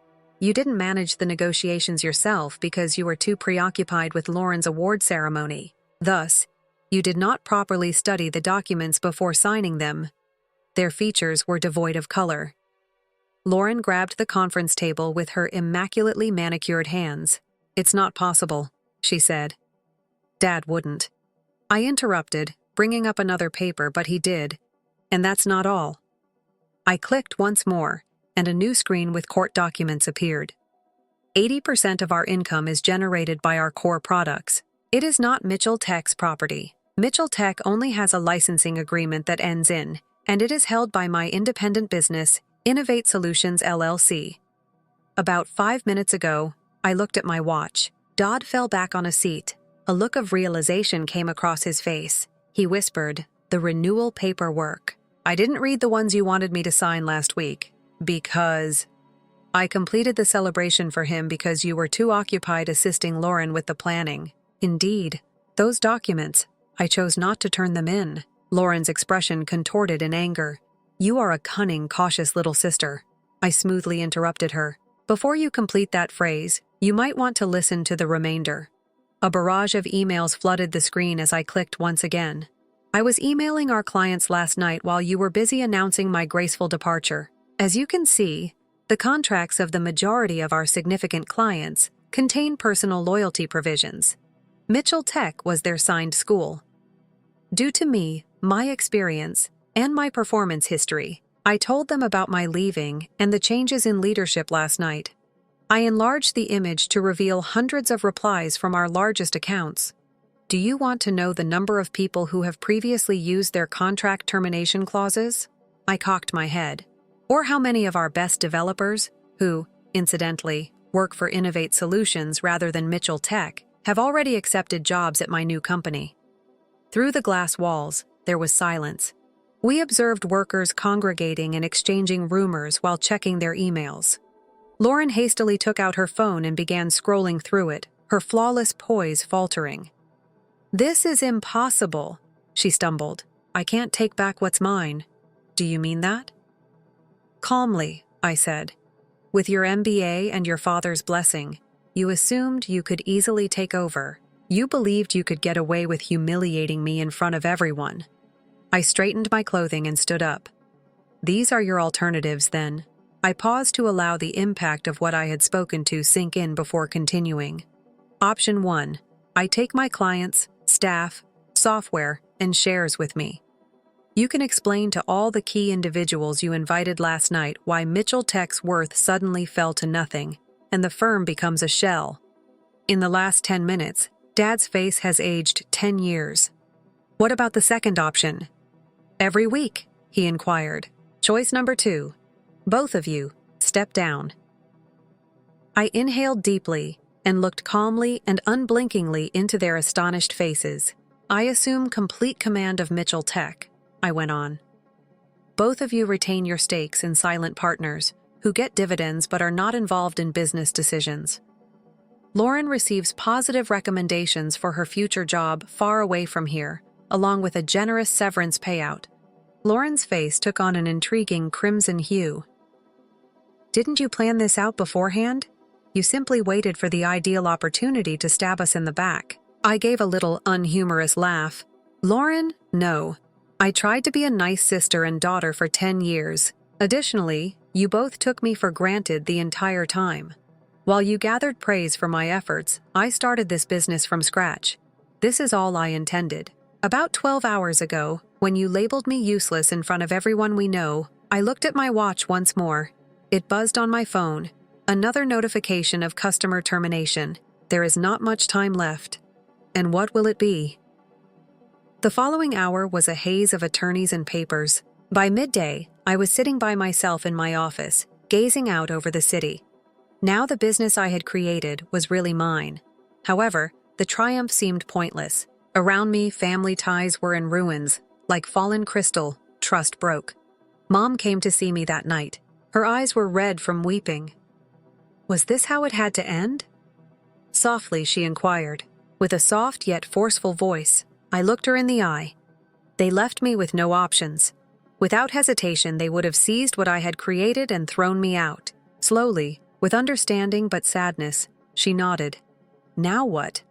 You didn't manage the negotiations yourself because you were too preoccupied with Lauren's award ceremony. Thus, you did not properly study the documents before signing them. Their features were devoid of color. Lauren grabbed the conference table with her immaculately manicured hands. It's not possible, she said. Dad wouldn't. I interrupted, bringing up another paper, but he did. And that's not all. I clicked once more, and a new screen with court documents appeared. 80% of our income is generated by our core products. It is not Mitchell Tech's property. Mitchell Tech only has a licensing agreement that ends in, and it is held by my independent business, Innovate Solutions LLC. About 5 minutes ago, I looked at my watch. Dodd fell back on a seat. A look of realization came across his face. He whispered, "The renewal paperwork. I didn't read the ones you wanted me to sign last week, because I completed the celebration for him because you were too occupied assisting Lauren with the planning. Indeed, those documents, I chose not to turn them in." Lauren's expression contorted in anger. "You are a cunning, cautious little sister." I smoothly interrupted her. "Before you complete that phrase, you might want to listen to the remainder." A barrage of emails flooded the screen as I clicked once again. I was emailing our clients last night while you were busy announcing my graceful departure. As you can see, the contracts of the majority of our significant clients contain personal loyalty provisions. Mitchell Tech was their signed school. Due to me, my experience, and my performance history, I told them about my leaving and the changes in leadership last night. I enlarged the image to reveal hundreds of replies from our largest accounts. Do you want to know the number of people who have previously used their contract termination clauses? I cocked my head. Or how many of our best developers, who, incidentally, work for Innovate Solutions rather than Mitchell Tech, have already accepted jobs at my new company? Through the glass walls, there was silence. We observed workers congregating and exchanging rumors while checking their emails. Lauren hastily took out her phone and began scrolling through it, her flawless poise faltering. "This is impossible," she stumbled. "I can't take back what's mine." "Do you mean that?" Calmly, I said. "With your MBA and your father's blessing, you assumed you could easily take over. You believed you could get away with humiliating me in front of everyone." I straightened my clothing and stood up. "These are your alternatives, then." I paused to allow the impact of what I had spoken to sink in before continuing. Option 1. I take my clients, staff, software, and shares with me. You can explain to all the key individuals you invited last night why Mitchell Tech's worth suddenly fell to nothing, and the firm becomes a shell. In the last 10 minutes, Dad's face has aged 10 years. "What about the second option?" "Every week," he inquired. "Choice number 2. Both of you, step down." I inhaled deeply and looked calmly and unblinkingly into their astonished faces. "I assume complete command of Mitchell Tech," I went on. "Both of you retain your stakes in silent partners who get dividends but are not involved in business decisions. Lauren receives positive recommendations for her future job far away from here, along with a generous severance payout." Lauren's face took on an intriguing crimson hue. "Didn't you plan this out beforehand? You simply waited for the ideal opportunity to stab us in the back." I gave a little unhumorous laugh. "Lauren, no. I tried to be a nice sister and daughter for 10 years. Additionally, you both took me for granted the entire time. While you gathered praise for my efforts, I started this business from scratch. This is all I intended. About 12 hours ago, when you labeled me useless in front of everyone we know, I looked at my watch once more. It buzzed on my phone. Another notification of customer termination. There is not much time left. And what will it be?" The following hour was a haze of attorneys and papers. By midday, I was sitting by myself in my office, gazing out over the city. Now the business I had created was really mine. However, the triumph seemed pointless. Around me, family ties were in ruins. Like fallen crystal, trust broke. Mom came to see me that night. Her eyes were red from weeping. Was this how it had to end? Softly, she inquired. With a soft yet forceful voice, I looked her in the eye. They left me with no options. Without hesitation, they would have seized what I had created and thrown me out. Slowly, with understanding but sadness, she nodded. Now what?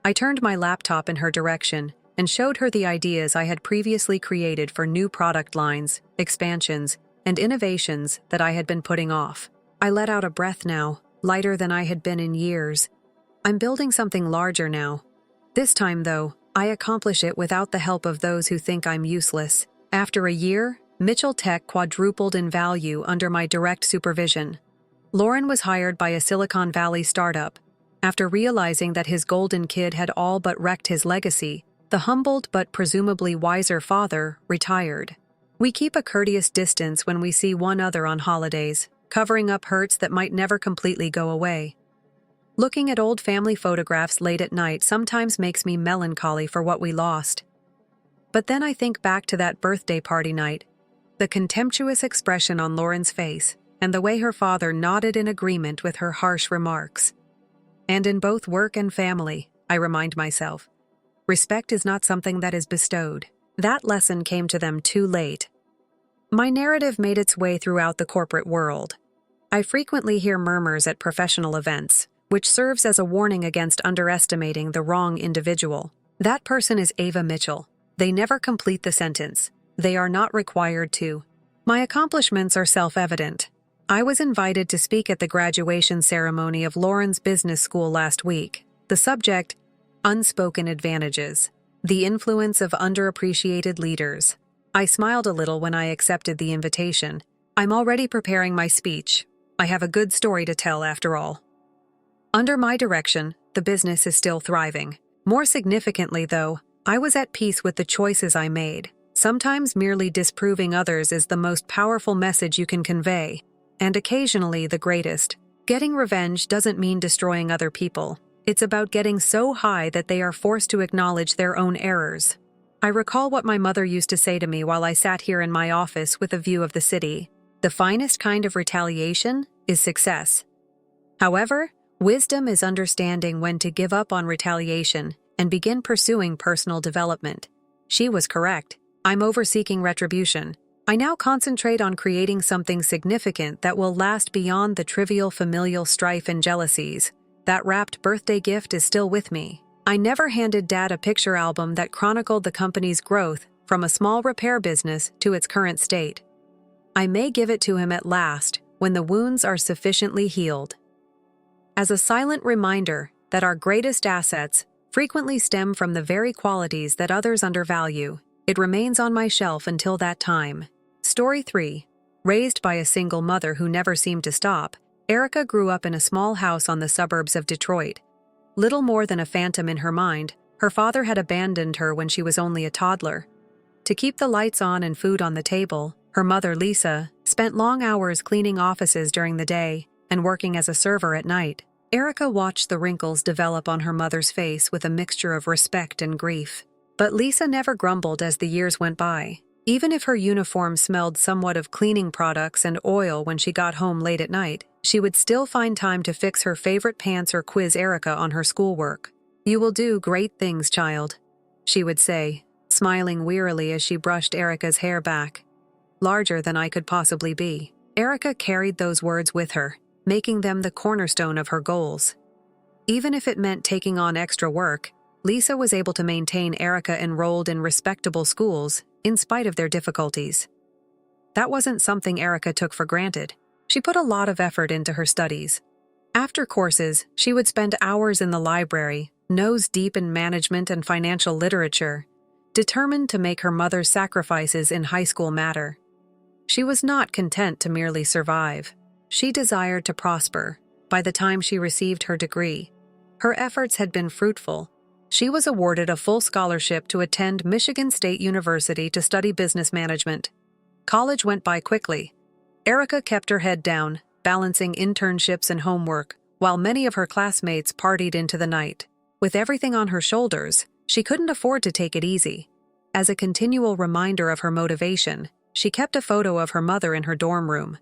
I turned my laptop in her direction and showed her the ideas I had previously created for new product lines, expansions, and innovations that I had been putting off. I let out a breath now, lighter than I had been in years. I'm building something larger now. This time, though, I accomplish it without the help of those who think I'm useless. After a year, Mitchell Tech quadrupled in value under my direct supervision. Lauren was hired by a Silicon Valley startup. After realizing that his golden kid had all but wrecked his legacy, the humbled but presumably wiser father retired. We keep a courteous distance when we see one another on holidays, covering up hurts that might never completely go away. Looking at old family photographs late at night sometimes makes me melancholy for what we lost. But then I think back to that birthday party night, the contemptuous expression on Lauren's face, and the way her father nodded in agreement with her harsh remarks. And in both work and family, I remind myself, respect is not something that is bestowed. That lesson came to them too late. My narrative made its way throughout the corporate world. I frequently hear murmurs at professional events, which serves as a warning against underestimating the wrong individual. That person is Ava Mitchell. They never complete the sentence. They are not required to. My accomplishments are self-evident. I was invited to speak at the graduation ceremony of Lauren's business school last week. The subject, Unspoken Advantages, the influence of underappreciated leaders. I smiled a little when I accepted the invitation. I'm already preparing my speech. I have a good story to tell after all. Under my direction, the business is still thriving. More significantly, though, I was at peace with the choices I made. Sometimes merely disproving others is the most powerful message you can convey, and occasionally the greatest. Getting revenge doesn't mean destroying other people. It's about getting so high that they are forced to acknowledge their own errors. I recall what my mother used to say to me while I sat here in my office with a view of the city. The finest kind of retaliation is success. However, wisdom is understanding when to give up on retaliation and begin pursuing personal development. She was correct. I'm over-seeking retribution. I now concentrate on creating something significant that will last beyond the trivial familial strife and jealousies. That wrapped birthday gift is still with me. I never handed Dad a picture album that chronicled the company's growth from a small repair business to its current state. I may give it to him at last when the wounds are sufficiently healed. As a silent reminder that our greatest assets frequently stem from the very qualities that others undervalue, it remains on my shelf until that time. Story 3. Raised by a single mother who never seemed to stop, Erica grew up in a small house on the suburbs of Detroit. Little more than a phantom in her mind, her father had abandoned her when she was only a toddler. To keep the lights on and food on the table, her mother, Lisa, spent long hours cleaning offices during the day and working as a server at night. Erica watched the wrinkles develop on her mother's face with a mixture of respect and grief. But Lisa never grumbled as the years went by. Even if her uniform smelled somewhat of cleaning products and oil when she got home late at night, she would still find time to fix her favorite pants or quiz Erica on her schoolwork. "You will do great things, child," she would say, smiling wearily as she brushed Erica's hair back. Larger than I could possibly be. Erica carried those words with her, making them the cornerstone of her goals. Even if it meant taking on extra work, Lisa was able to maintain Erica enrolled in respectable schools in spite of their difficulties. That wasn't something Erica took for granted. She put a lot of effort into her studies. After courses, she would spend hours in the library, nose deep in management and financial literature, determined to make her mother's sacrifices in high school matter. She was not content to merely survive. She desired to prosper. By the time she received her degree, her efforts had been fruitful. She was awarded a full scholarship to attend Michigan State University to study business management. College went by quickly. Erica kept her head down, balancing internships and homework, while many of her classmates partied into the night. With everything on her shoulders, she couldn't afford to take it easy. As a continual reminder of her motivation, she kept a photo of her mother in her dorm room.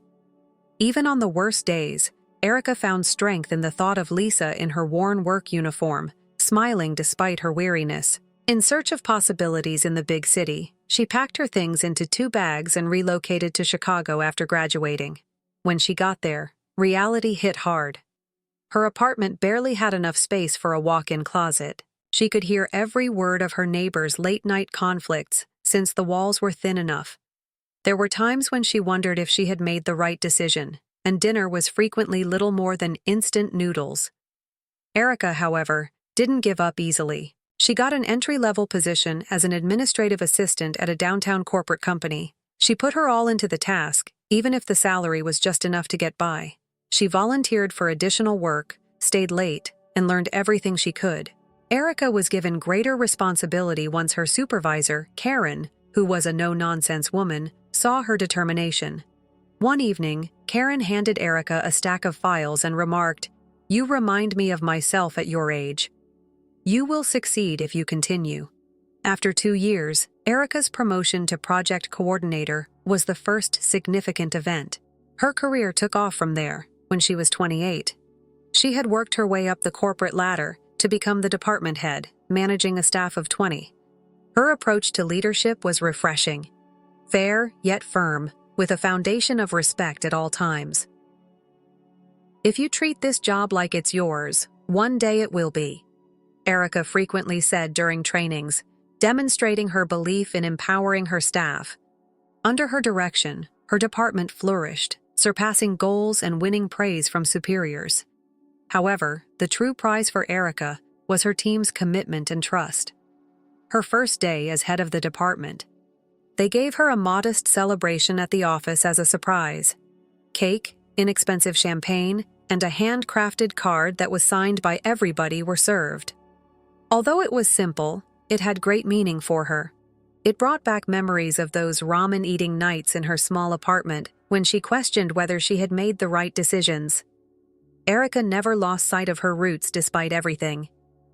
Even on the worst days, Erica found strength in the thought of Lisa in her worn work uniform, smiling despite her weariness. In search of possibilities in the big city, she packed her things into 2 bags and relocated to Chicago after graduating. When she got there, reality hit hard. Her apartment barely had enough space for a walk-in closet. She could hear every word of her neighbors' late-night conflicts since the walls were thin enough. There were times when she wondered if she had made the right decision, and dinner was frequently little more than instant noodles. Erica, however, didn't give up easily. She got an entry-level position as an administrative assistant at a downtown corporate company. She put her all into the task, even if the salary was just enough to get by. She volunteered for additional work, stayed late, and learned everything she could. Erica was given greater responsibility once her supervisor, Karen, who was a no-nonsense woman, saw her determination. One evening, Karen handed Erica a stack of files and remarked, "You remind me of myself at your age. You will succeed if you continue." After 2 years, Erica's promotion to project coordinator was the first significant event. Her career took off from there when she was 28. She had worked her way up the corporate ladder to become the department head, managing a staff of 20. Her approach to leadership was refreshing, fair yet firm, with a foundation of respect at all times. "If you treat this job like it's yours, one day it will be," Erica frequently said during trainings, demonstrating her belief in empowering her staff. Under her direction, her department flourished, surpassing goals and winning praise from superiors. However, the true prize for Erica was her team's commitment and trust. Her first day as head of the department, they gave her a modest celebration at the office as a surprise. Cake, inexpensive champagne, and a handcrafted card that was signed by everybody were served. Although it was simple, it had great meaning for her. It brought back memories of those ramen-eating nights in her small apartment when she questioned whether she had made the right decisions. Erica never lost sight of her roots despite everything.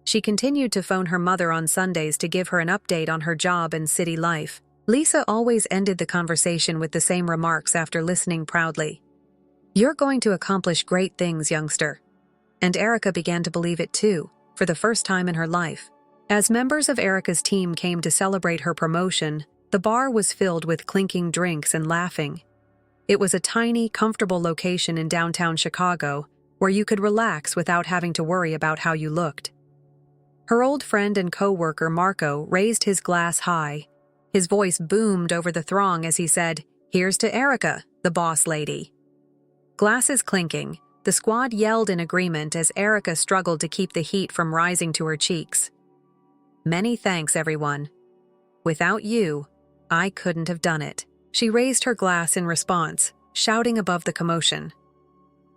She continued to phone her mother on Sundays to give her an update on her job and city life. Lisa always ended the conversation with the same remarks after listening proudly. "You're going to accomplish great things, youngster." And Erica began to believe it too, for the first time in her life. As members of Erica's team came to celebrate her promotion, the bar was filled with clinking drinks and laughing. It was a tiny, comfortable location in downtown Chicago where you could relax without having to worry about how you looked. Her old friend and co-worker Marco raised his glass high. His voice boomed over the throng as he said, "Here's to Erica, the boss lady." Glasses clinking, the squad yelled in agreement as Erica struggled to keep the heat from rising to her cheeks. "Many thanks, everyone. Without you, I couldn't have done it." She raised her glass in response, shouting above the commotion.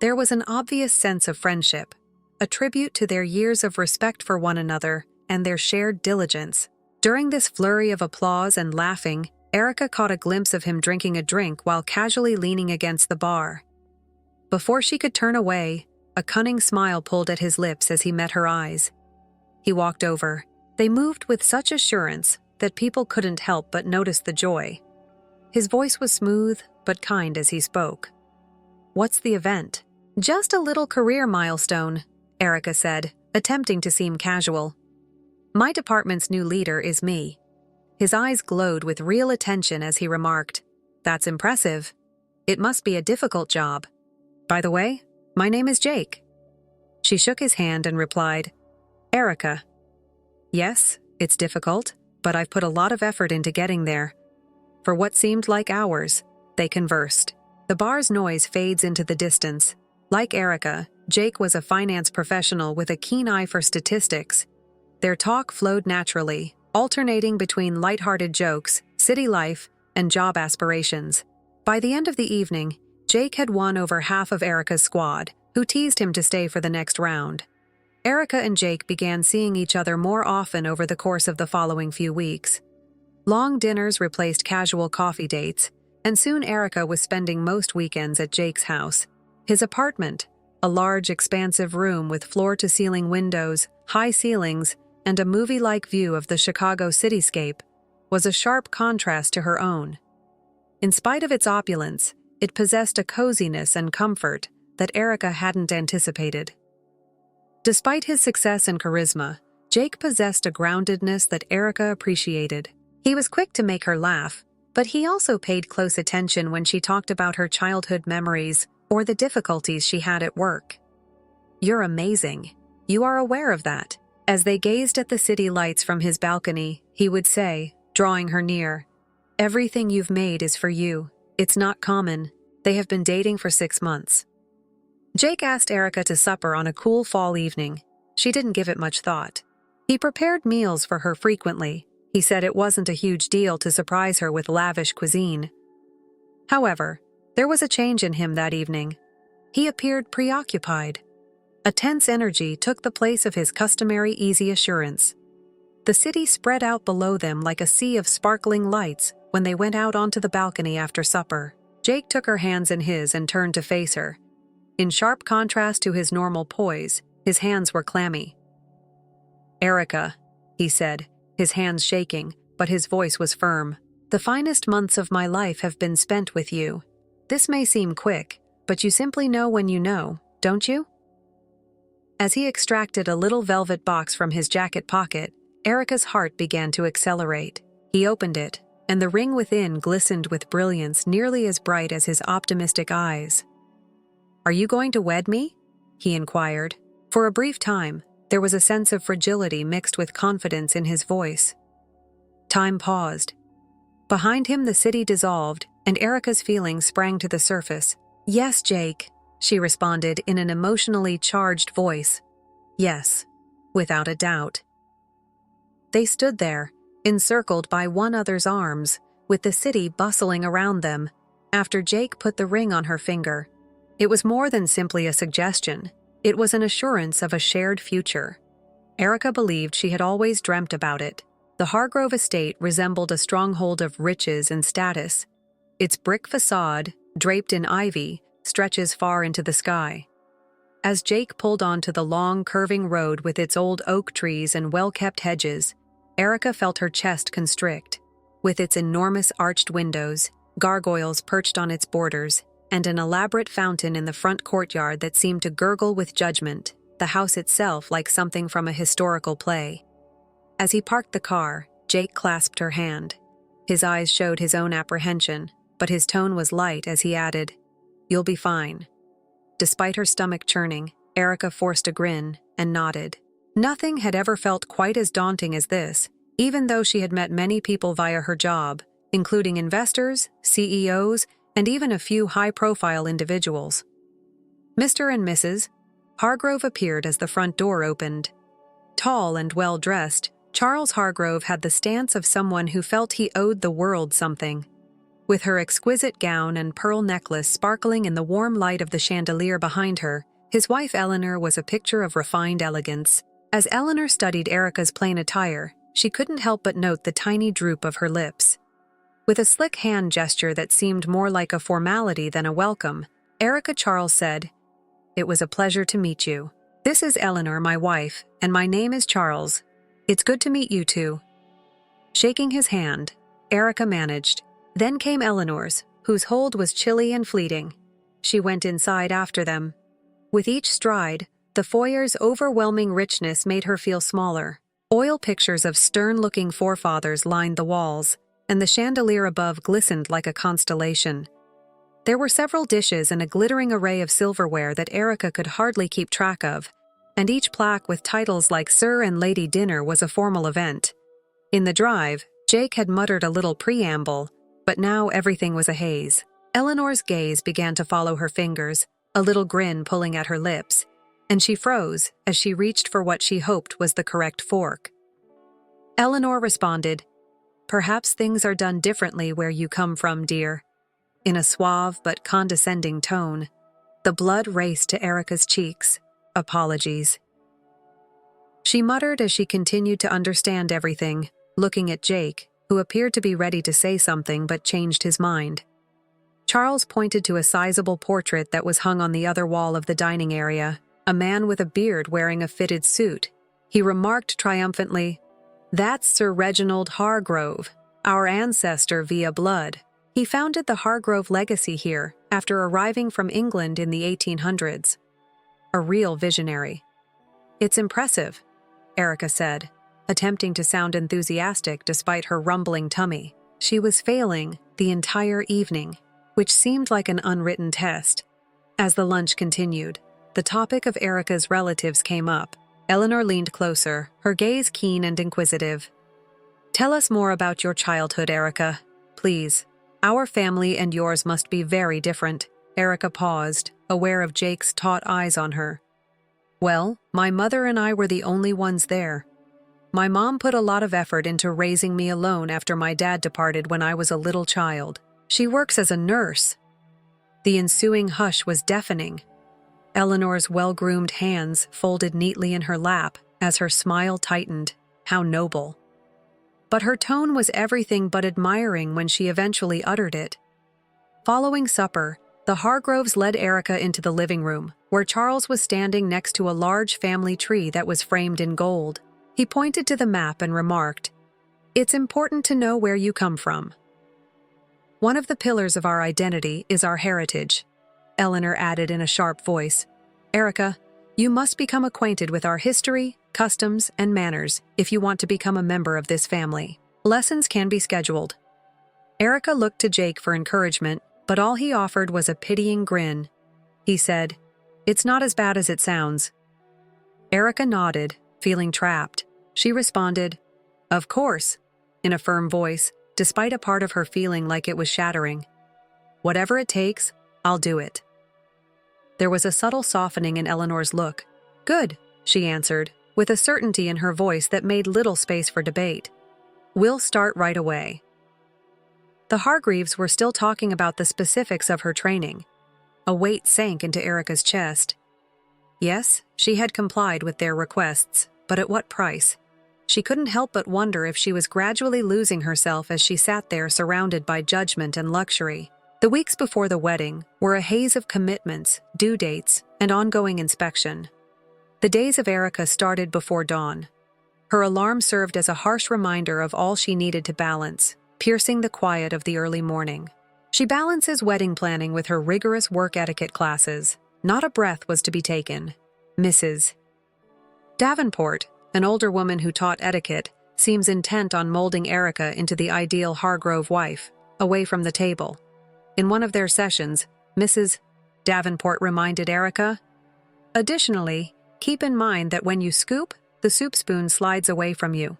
There was an obvious sense of friendship, a tribute to their years of respect for one another and their shared diligence. During this flurry of applause and laughing, Erica caught a glimpse of him drinking a drink while casually leaning against the bar. Before she could turn away, a cunning smile pulled at his lips as he met her eyes. He walked over. They moved with such assurance that people couldn't help but notice the joy. His voice was smooth but kind as he spoke. "What's the event?" "Just a little career milestone," Erica said, attempting to seem casual. "My department's new leader is me." His eyes glowed with real attention as he remarked, "That's impressive. It must be a difficult job. By the way, my name is Jake." She shook his hand and replied, "Erica." "Yes, it's difficult, but I've put a lot of effort into getting there." For what seemed like hours, they conversed. The bar's noise fades into the distance. Like Erica, Jake was a finance professional with a keen eye for statistics. Their talk flowed naturally, alternating between lighthearted jokes, city life, and job aspirations. By the end of the evening, Jake had won over half of Erica's squad, who teased him to stay for the next round. Erica and Jake began seeing each other more often over the course of the following few weeks. Long dinners replaced casual coffee dates, and soon Erica was spending most weekends at Jake's house. His apartment, a large, expansive room with floor-to-ceiling windows, high ceilings, and a movie-like view of the Chicago cityscape, was a sharp contrast to her own. In spite of its opulence, it possessed a coziness and comfort that Erica hadn't anticipated. Despite his success and charisma, Jake possessed a groundedness that Erica appreciated. He was quick to make her laugh, but he also paid close attention when she talked about her childhood memories or the difficulties she had at work. "You're amazing. You are aware of that." As they gazed at the city lights from his balcony, he would say, drawing her near, "Everything you've made is for you. It's not common. They have been dating for 6 months." Jake asked Erica to supper on a cool fall evening. She didn't give it much thought. He prepared meals for her frequently. He said it wasn't a huge deal to surprise her with lavish cuisine. However, there was a change in him that evening. He appeared preoccupied. A tense energy took the place of his customary easy assurance. The city spread out below them like a sea of sparkling lights when they went out onto the balcony after supper. Jake took her hands in his and turned to face her. In sharp contrast to his normal poise, his hands were clammy. "Erica," he said, his hands shaking, but his voice was firm. "The finest months of my life have been spent with you. This may seem quick, but you simply know when you know, don't you?" As he extracted a little velvet box from his jacket pocket, Erica's heart began to accelerate. He opened it, and the ring within glistened with brilliance nearly as bright as his optimistic eyes. "Are you going to wed me?" he inquired. For a brief time, there was a sense of fragility mixed with confidence in his voice. Time paused. Behind him the city dissolved, and Erica's feelings sprang to the surface. "Yes, Jake," she responded in an emotionally charged voice. "Yes, without a doubt." They stood there, encircled by one another's arms, with the city bustling around them, after Jake put the ring on her finger. It was more than simply a suggestion. It was an assurance of a shared future. Erica believed she had always dreamt about it. The Hargrove estate resembled a stronghold of riches and status. Its brick facade, draped in ivy, stretches far into the sky. As Jake pulled onto the long, curving road with its old oak trees and well-kept hedges, Erica felt her chest constrict. With its enormous arched windows, gargoyles perched on its borders, and an elaborate fountain in the front courtyard that seemed to gurgle with judgment, the house itself like something from a historical play. As he parked the car, Jake clasped her hand. His eyes showed his own apprehension, but his tone was light as he added, "You'll be fine." Despite her stomach churning, Erica forced a grin and nodded. Nothing had ever felt quite as daunting as this, even though she had met many people via her job, including investors, CEOs, and even a few high-profile individuals. Mr. and Mrs. Hargrove appeared as the front door opened. Tall and well-dressed, Charles Hargrove had the stance of someone who felt he owed the world something. With her exquisite gown and pearl necklace sparkling in the warm light of the chandelier behind her, his wife Eleanor was a picture of refined elegance. As Eleanor studied Erica's plain attire, she couldn't help but note the tiny droop of her lips. With a slick hand gesture that seemed more like a formality than a welcome, Erica Charles said, "It was a pleasure to meet you. This is Eleanor, my wife, and my name is Charles. It's good to meet you two." Shaking his hand, Erica managed. Then came Eleanor's, whose hold was chilly and fleeting. She went inside after them. With each stride, the foyer's overwhelming richness made her feel smaller. Oil pictures of stern-looking forefathers lined the walls, and the chandelier above glistened like a constellation. There were several dishes and a glittering array of silverware that Erica could hardly keep track of, and each plaque with titles like Sir and Lady Dinner was a formal event. In the drive, Jake had muttered a little preamble, but now everything was a haze. Eleanor's gaze began to follow her fingers, a little grin pulling at her lips, and she froze as she reached for what she hoped was the correct fork. Eleanor responded, "Perhaps things are done differently where you come from, dear," in a suave but condescending tone. The blood raced to Erica's cheeks. "Apologies." She muttered as she continued to understand everything, looking at Jake, who appeared to be ready to say something but changed his mind. Charles pointed to a sizable portrait that was hung on the other wall of the dining area, a man with a beard wearing a fitted suit. He remarked triumphantly, "That's Sir Reginald Hargrove, our ancestor via blood. He founded the Hargrove legacy here after arriving from England in the 1800s. A real visionary." "It's impressive," Erica said, attempting to sound enthusiastic despite her rumbling tummy. She was failing the entire evening, which seemed like an unwritten test. As the lunch continued, the topic of Erica's relatives came up. Eleanor leaned closer, her gaze keen and inquisitive. "Tell us more about your childhood, Erica, please. Our family and yours must be very different." Erica paused, aware of Jake's taut eyes on her. "Well, my mother and I were the only ones there. My mom put a lot of effort into raising me alone after my dad departed when I was a little child. She works as a nurse." The ensuing hush was deafening. Eleanor's well-groomed hands folded neatly in her lap as her smile tightened. How noble. But her tone was everything but admiring when she eventually uttered it. Following supper, the Hargroves led Erica into the living room, where Charles was standing next to a large family tree that was framed in gold. He pointed to the map and remarked, "It's important to know where you come from. One of the pillars of our identity is our heritage," Eleanor added in a sharp voice. "Erica, you must become acquainted with our history, customs, and manners if you want to become a member of this family. Lessons can be scheduled." Erica looked to Jake for encouragement, but all he offered was a pitying grin. He said, "It's not as bad as it sounds." Erica nodded, feeling trapped. She responded, "Of course," in a firm voice, despite a part of her feeling like it was shattering. "Whatever it takes, I'll do it." There was a subtle softening in Eleanor's look. "Good," she answered, with a certainty in her voice that made little space for debate. "We'll start right away." The Hargreaves were still talking about the specifics of her training. A weight sank into Erica's chest. Yes, she had complied with their requests, but at what price? She couldn't help but wonder if she was gradually losing herself as she sat there surrounded by judgment and luxury. The weeks before the wedding were a haze of commitments, due dates, and ongoing inspection. The days of Erica started before dawn. Her alarm served as a harsh reminder of all she needed to balance, piercing the quiet of the early morning. She balances wedding planning with her rigorous work etiquette classes. Not a breath was to be taken. Mrs. Davenport, an older woman who taught etiquette, seems intent on molding Erica into the ideal Hargrove wife, away from the table. In one of their sessions, Mrs. Davenport reminded Erica, "Additionally, keep in mind that when you scoop, the soup spoon slides away from you."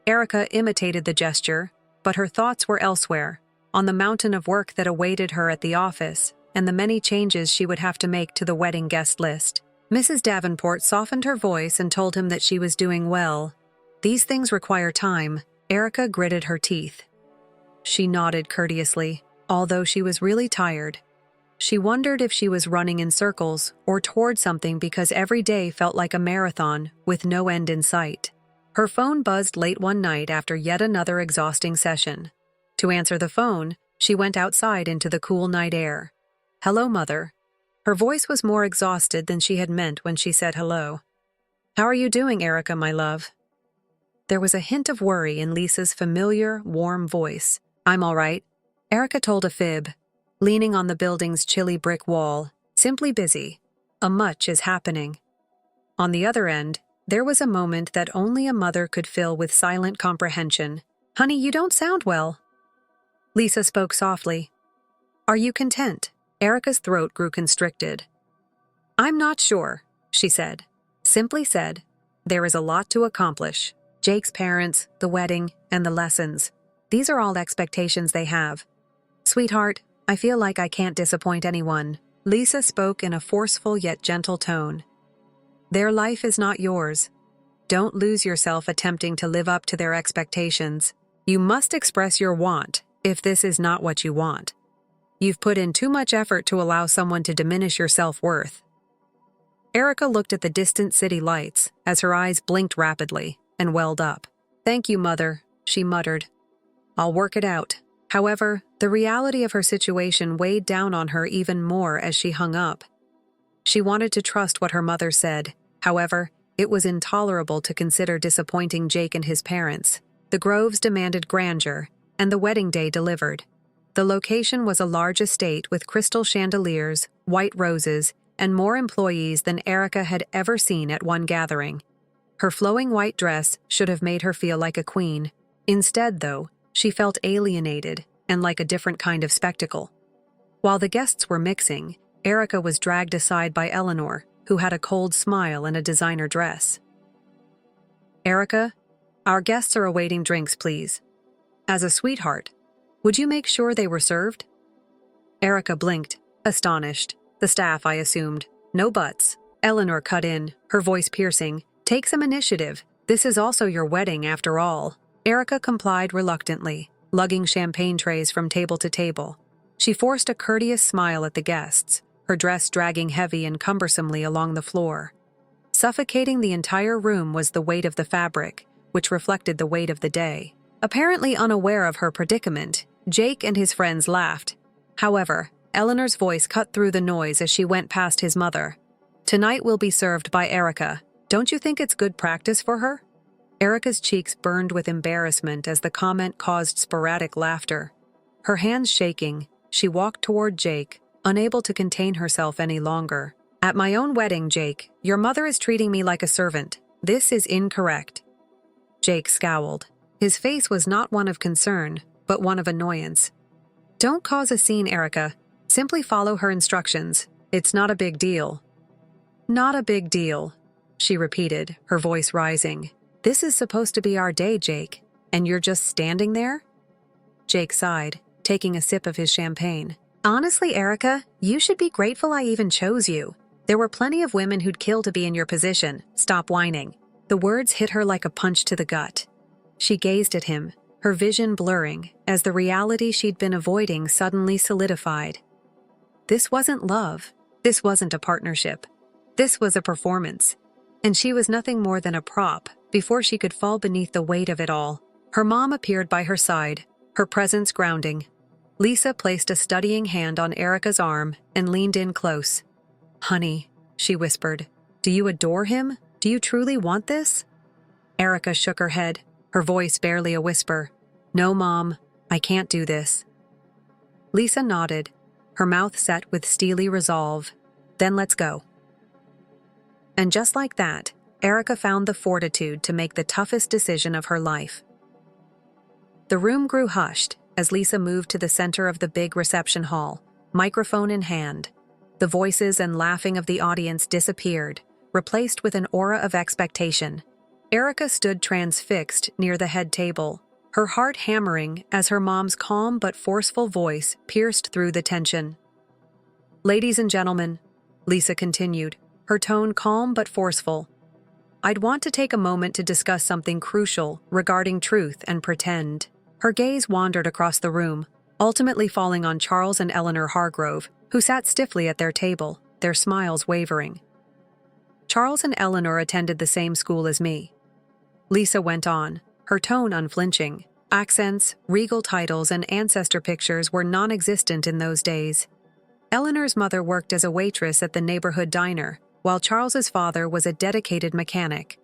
Erica imitated the gesture, but her thoughts were elsewhere, on the mountain of work that awaited her at the office and the many changes she would have to make to the wedding guest list. Mrs. Davenport softened her voice and told him that she was doing well. "These things require time." Erica gritted her teeth. She nodded courteously, although she was really tired. She wondered if she was running in circles or toward something because every day felt like a marathon with no end in sight. Her phone buzzed late one night after yet another exhausting session. To answer the phone, she went outside into the cool night air. "Hello, Mother." Her voice was more exhausted than she had meant when she said hello. "How are you doing, Erica, my love?" There was a hint of worry in Lisa's familiar, warm voice. "I'm all right." Erica told a fib, leaning on the building's chilly brick wall. "Simply busy. A much is happening." On the other end, there was a moment that only a mother could fill with silent comprehension. "Honey, you don't sound well." Lisa spoke softly. "Are you content?" Erica's throat grew constricted. "I'm not sure," she said. Simply said, "There is a lot to accomplish. Jake's parents, the wedding, and the lessons. These are all expectations they have. Sweetheart, I feel like I can't disappoint anyone." Lisa spoke in a forceful yet gentle tone. "Their life is not yours. Don't lose yourself attempting to live up to their expectations. You must express your want if this is not what you want. You've put in too much effort to allow someone to diminish your self-worth." Erica looked at the distant city lights as her eyes blinked rapidly and welled up. "Thank you, Mother," she muttered. "I'll work it out." However, the reality of her situation weighed down on her even more as she hung up. She wanted to trust what her mother said. However, it was intolerable to consider disappointing Jake and his parents. The Groves demanded grandeur, and the wedding day delivered. The location was a large estate with crystal chandeliers, white roses, and more employees than Erica had ever seen at one gathering. Her flowing white dress should have made her feel like a queen. Instead, though, she felt alienated and like a different kind of spectacle. While the guests were mixing, Erica was dragged aside by Eleanor, who had a cold smile and a designer dress. "Erica, our guests are awaiting drinks, please. As a sweetheart, would you make sure they were served?" Erica blinked, astonished. "The staff, I assumed. No buts." Eleanor cut in, her voice piercing. "Take some initiative. This is also your wedding, after all." Erica complied reluctantly, lugging champagne trays from table to table. She forced a courteous smile at the guests, her dress dragging heavy and cumbersomely along the floor. Suffocating the entire room was the weight of the fabric, which reflected the weight of the day. Apparently unaware of her predicament, Jake and his friends laughed. However, Eleanor's voice cut through the noise as she went past his mother. "Tonight will be served by Erica. Don't you think it's good practice for her?" Erica's cheeks burned with embarrassment as the comment caused sporadic laughter. Her hands shaking, she walked toward Jake, unable to contain herself any longer. "At my own wedding, Jake, your mother is treating me like a servant. This is incorrect." Jake scowled. His face was not one of concern, but one of annoyance. "Don't cause a scene, Erica. Simply follow her instructions. It's not a big deal." "Not a big deal," she repeated, her voice rising. "This is supposed to be our day, Jake, and you're just standing there?" Jake sighed, taking a sip of his champagne. "Honestly, Erica, you should be grateful I even chose you. There were plenty of women who'd kill to be in your position. Stop whining." The words hit her like a punch to the gut. She gazed at him, her vision blurring, as the reality she'd been avoiding suddenly solidified. This wasn't love. This wasn't a partnership. This was a performance. And she was nothing more than a prop before she could fall beneath the weight of it all. Her mom appeared by her side, her presence grounding. Lisa placed a steadying hand on Erica's arm and leaned in close. "Honey," she whispered, "do you adore him? Do you truly want this?" Erica shook her head, her voice barely a whisper. "No, Mom, I can't do this." Lisa nodded, her mouth set with steely resolve. "Then let's go." And just like that, Erica found the fortitude to make the toughest decision of her life. The room grew hushed as Lisa moved to the center of the big reception hall, microphone in hand. The voices and laughing of the audience disappeared, replaced with an aura of expectation. Erica stood transfixed near the head table, her heart hammering as her mom's calm but forceful voice pierced through the tension. "Ladies and gentlemen," Lisa continued, her tone calm but forceful, "I'd want to take a moment to discuss something crucial regarding truth and pretend." Her gaze wandered across the room, ultimately falling on Charles and Eleanor Hargrove, who sat stiffly at their table, their smiles wavering. "Charles and Eleanor attended the same school as me," Lisa went on, her tone unflinching. Accents, regal titles, and ancestor pictures were non-existent in those days. Eleanor's mother worked as a waitress at the neighborhood diner, while Charles's father was a dedicated mechanic.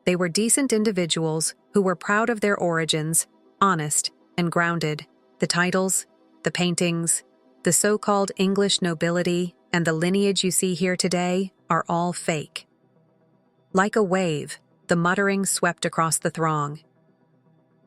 They were decent individuals who were proud of their origins, honest and grounded. The titles, the paintings, the so-called English nobility, and the lineage you see here today are all fake. Like a wave, the muttering swept across the throng.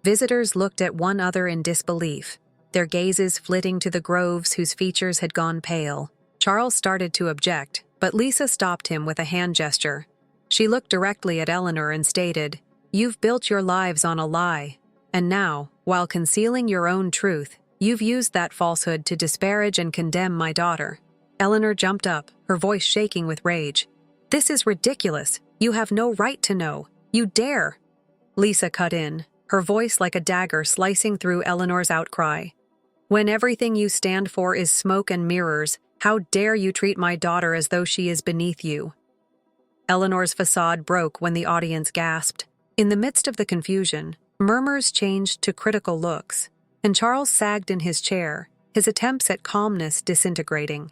Visitors looked at one another in disbelief, their gazes flitting to the Groves whose features had gone pale. Charles started to object, but Lisa stopped him with a hand gesture. She looked directly at Eleanor and stated, "You've built your lives on a lie, and now, while concealing your own truth, you've used that falsehood to disparage and condemn my daughter." Eleanor jumped up, her voice shaking with rage. "This is ridiculous. You have no right to know. You dare." Lisa cut in, her voice like a dagger slicing through Eleanor's outcry. "When everything you stand for is smoke and mirrors, how dare you treat my daughter as though she is beneath you?" Eleanor's facade broke when the audience gasped. In the midst of the confusion, murmurs changed to critical looks, and Charles sagged in his chair, his attempts at calmness disintegrating.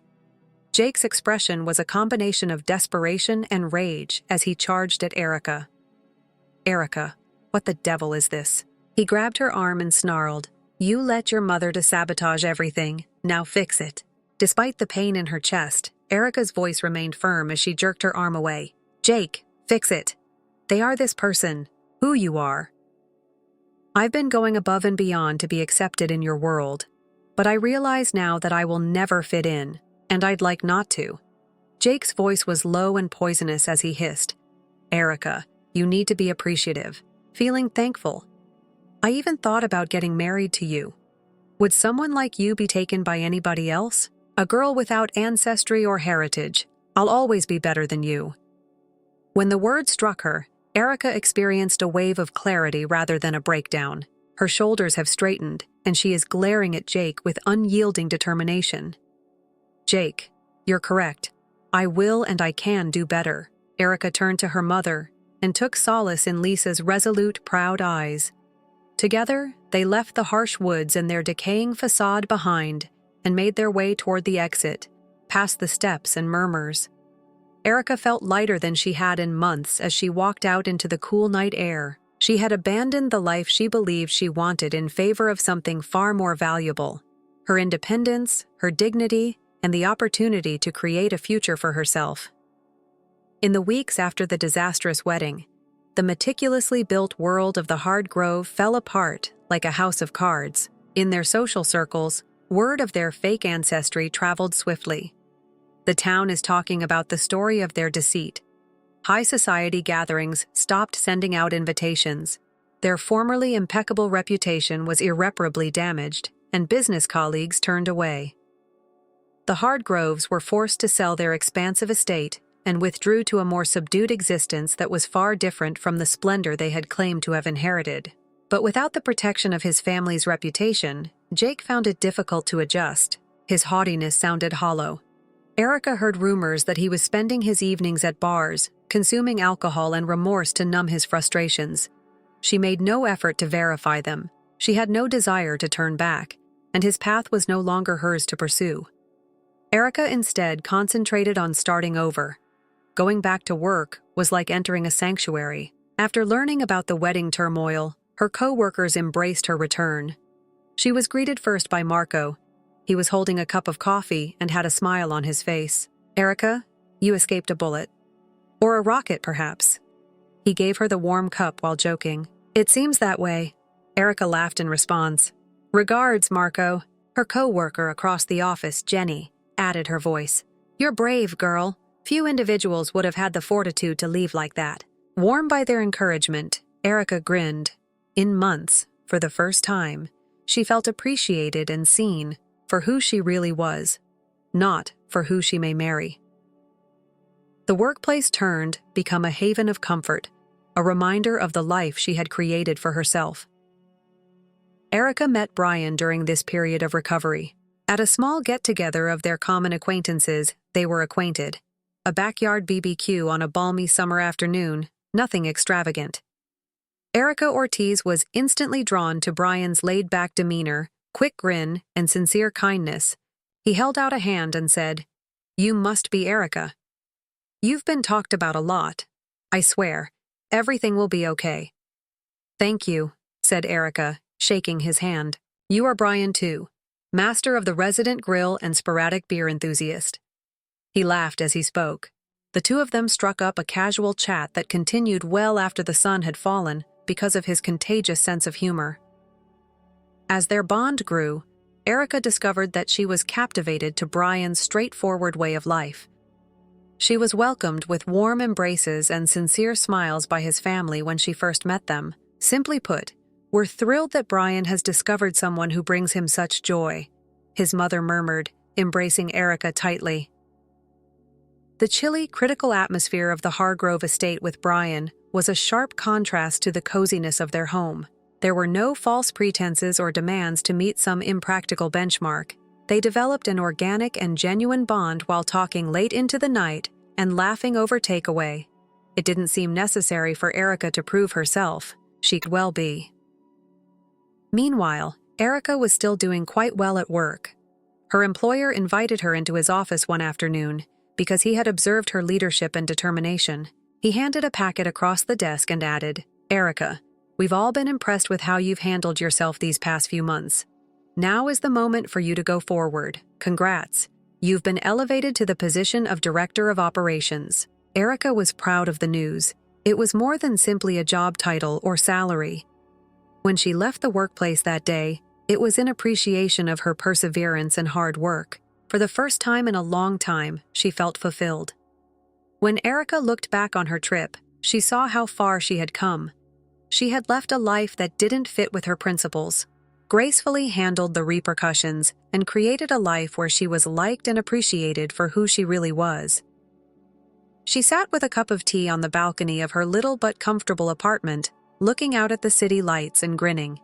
Jake's expression was a combination of desperation and rage as he charged at Erica. "Erica, what the devil is this?" He grabbed her arm and snarled, "You let your mother to sabotage everything, now fix it." Despite the pain in her chest, Erica's voice remained firm as she jerked her arm away. "Jake, fix it. They are this person, who you are. I've been going above and beyond to be accepted in your world, but I realize now that I will never fit in, and I'd like not to." Jake's voice was low and poisonous as he hissed, "Erica, you need to be appreciative, feeling thankful. I even thought about getting married to you. Would someone like you be taken by anybody else? A girl without ancestry or heritage. I'll always be better than you." When the word struck her, Erica experienced a wave of clarity rather than a breakdown. Her shoulders have straightened, and she is glaring at Jake with unyielding determination. "Jake, you're correct. I will and I can do better." Erica turned to her mother and took solace in Lisa's resolute, proud eyes. Together, they left the harsh woods and their decaying facade behind and made their way toward the exit, past the steps and murmurs. Erica felt lighter than she had in months as she walked out into the cool night air. She had abandoned the life she believed she wanted in favor of something far more valuable: her independence, her dignity, and the opportunity to create a future for herself. In the weeks after the disastrous wedding, the meticulously built world of the Hardgrove fell apart like a house of cards. In their social circles, word of their fake ancestry traveled swiftly. The town is talking about the story of their deceit. High society gatherings stopped sending out invitations. Their formerly impeccable reputation was irreparably damaged, and business colleagues turned away. The Hardgroves were forced to sell their expansive estate and withdrew to a more subdued existence that was far different from the splendor they had claimed to have inherited. But without the protection of his family's reputation, Jake found it difficult to adjust. His haughtiness sounded hollow. Erica heard rumors that he was spending his evenings at bars, consuming alcohol and remorse to numb his frustrations. She made no effort to verify them. She had no desire to turn back, and his path was no longer hers to pursue. Erica instead concentrated on starting over. Going back to work was like entering a sanctuary. After learning about the wedding turmoil, her co-workers embraced her return. She was greeted first by Marco. He was holding a cup of coffee and had a smile on his face. "Erica, you escaped a bullet. Or a rocket, perhaps." He gave her the warm cup while joking. "It seems that way." Erica laughed in response. "Regards, Marco." Her co-worker across the office, Jenny, added her voice. "You're brave, girl. Few individuals would have had the fortitude to leave like that." Warmed by their encouragement, Erica grinned. In months, for the first time, she felt appreciated and seen for who she really was, not for who she may marry. The workplace turned, become a haven of comfort, a reminder of the life she had created for herself. Erica met Brian during this period of recovery. At a small get-together of their common acquaintances, they were acquainted. A backyard BBQ on a balmy summer afternoon, nothing extravagant. Erica Ortiz was instantly drawn to Brian's laid-back demeanor, quick grin, and sincere kindness. He held out a hand and said, "You must be Erica. You've been talked about a lot. I swear, everything will be okay." "Thank you," said Erica, shaking his hand. "You are Brian too, master of the resident grill and sporadic beer enthusiast." He laughed as he spoke. The two of them struck up a casual chat that continued well after the sun had fallen because of his contagious sense of humor. As their bond grew, Erica discovered that she was captivated to Brian's straightforward way of life. She was welcomed with warm embraces and sincere smiles by his family when she first met them. Simply put, "We're thrilled that Brian has discovered someone who brings him such joy," his mother murmured, embracing Erica tightly. The chilly, critical atmosphere of the Hargrove estate with Brian was a sharp contrast to the coziness of their home. There were no false pretenses or demands to meet some impractical benchmark. They developed an organic and genuine bond while talking late into the night and laughing over takeaway. It didn't seem necessary for Erica to prove herself. She could well be. Meanwhile, Erica was still doing quite well at work. Her employer invited her into his office one afternoon because he had observed her leadership and determination. He handed a packet across the desk and added, "Erica, we've all been impressed with how you've handled yourself these past few months. Now is the moment for you to go forward. Congrats. You've been elevated to the position of Director of Operations." Erica was proud of the news. It was more than simply a job title or salary. When she left the workplace that day, it was in appreciation of her perseverance and hard work. For the first time in a long time, she felt fulfilled. When Erica looked back on her trip, she saw how far she had come. She had left a life that didn't fit with her principles, gracefully handled the repercussions, and created a life where she was liked and appreciated for who she really was. She sat with a cup of tea on the balcony of her little but comfortable apartment, looking out at the city lights and grinning.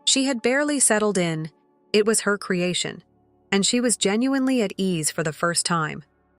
She had barely settled in. It was her creation, and she was genuinely at ease for the first time.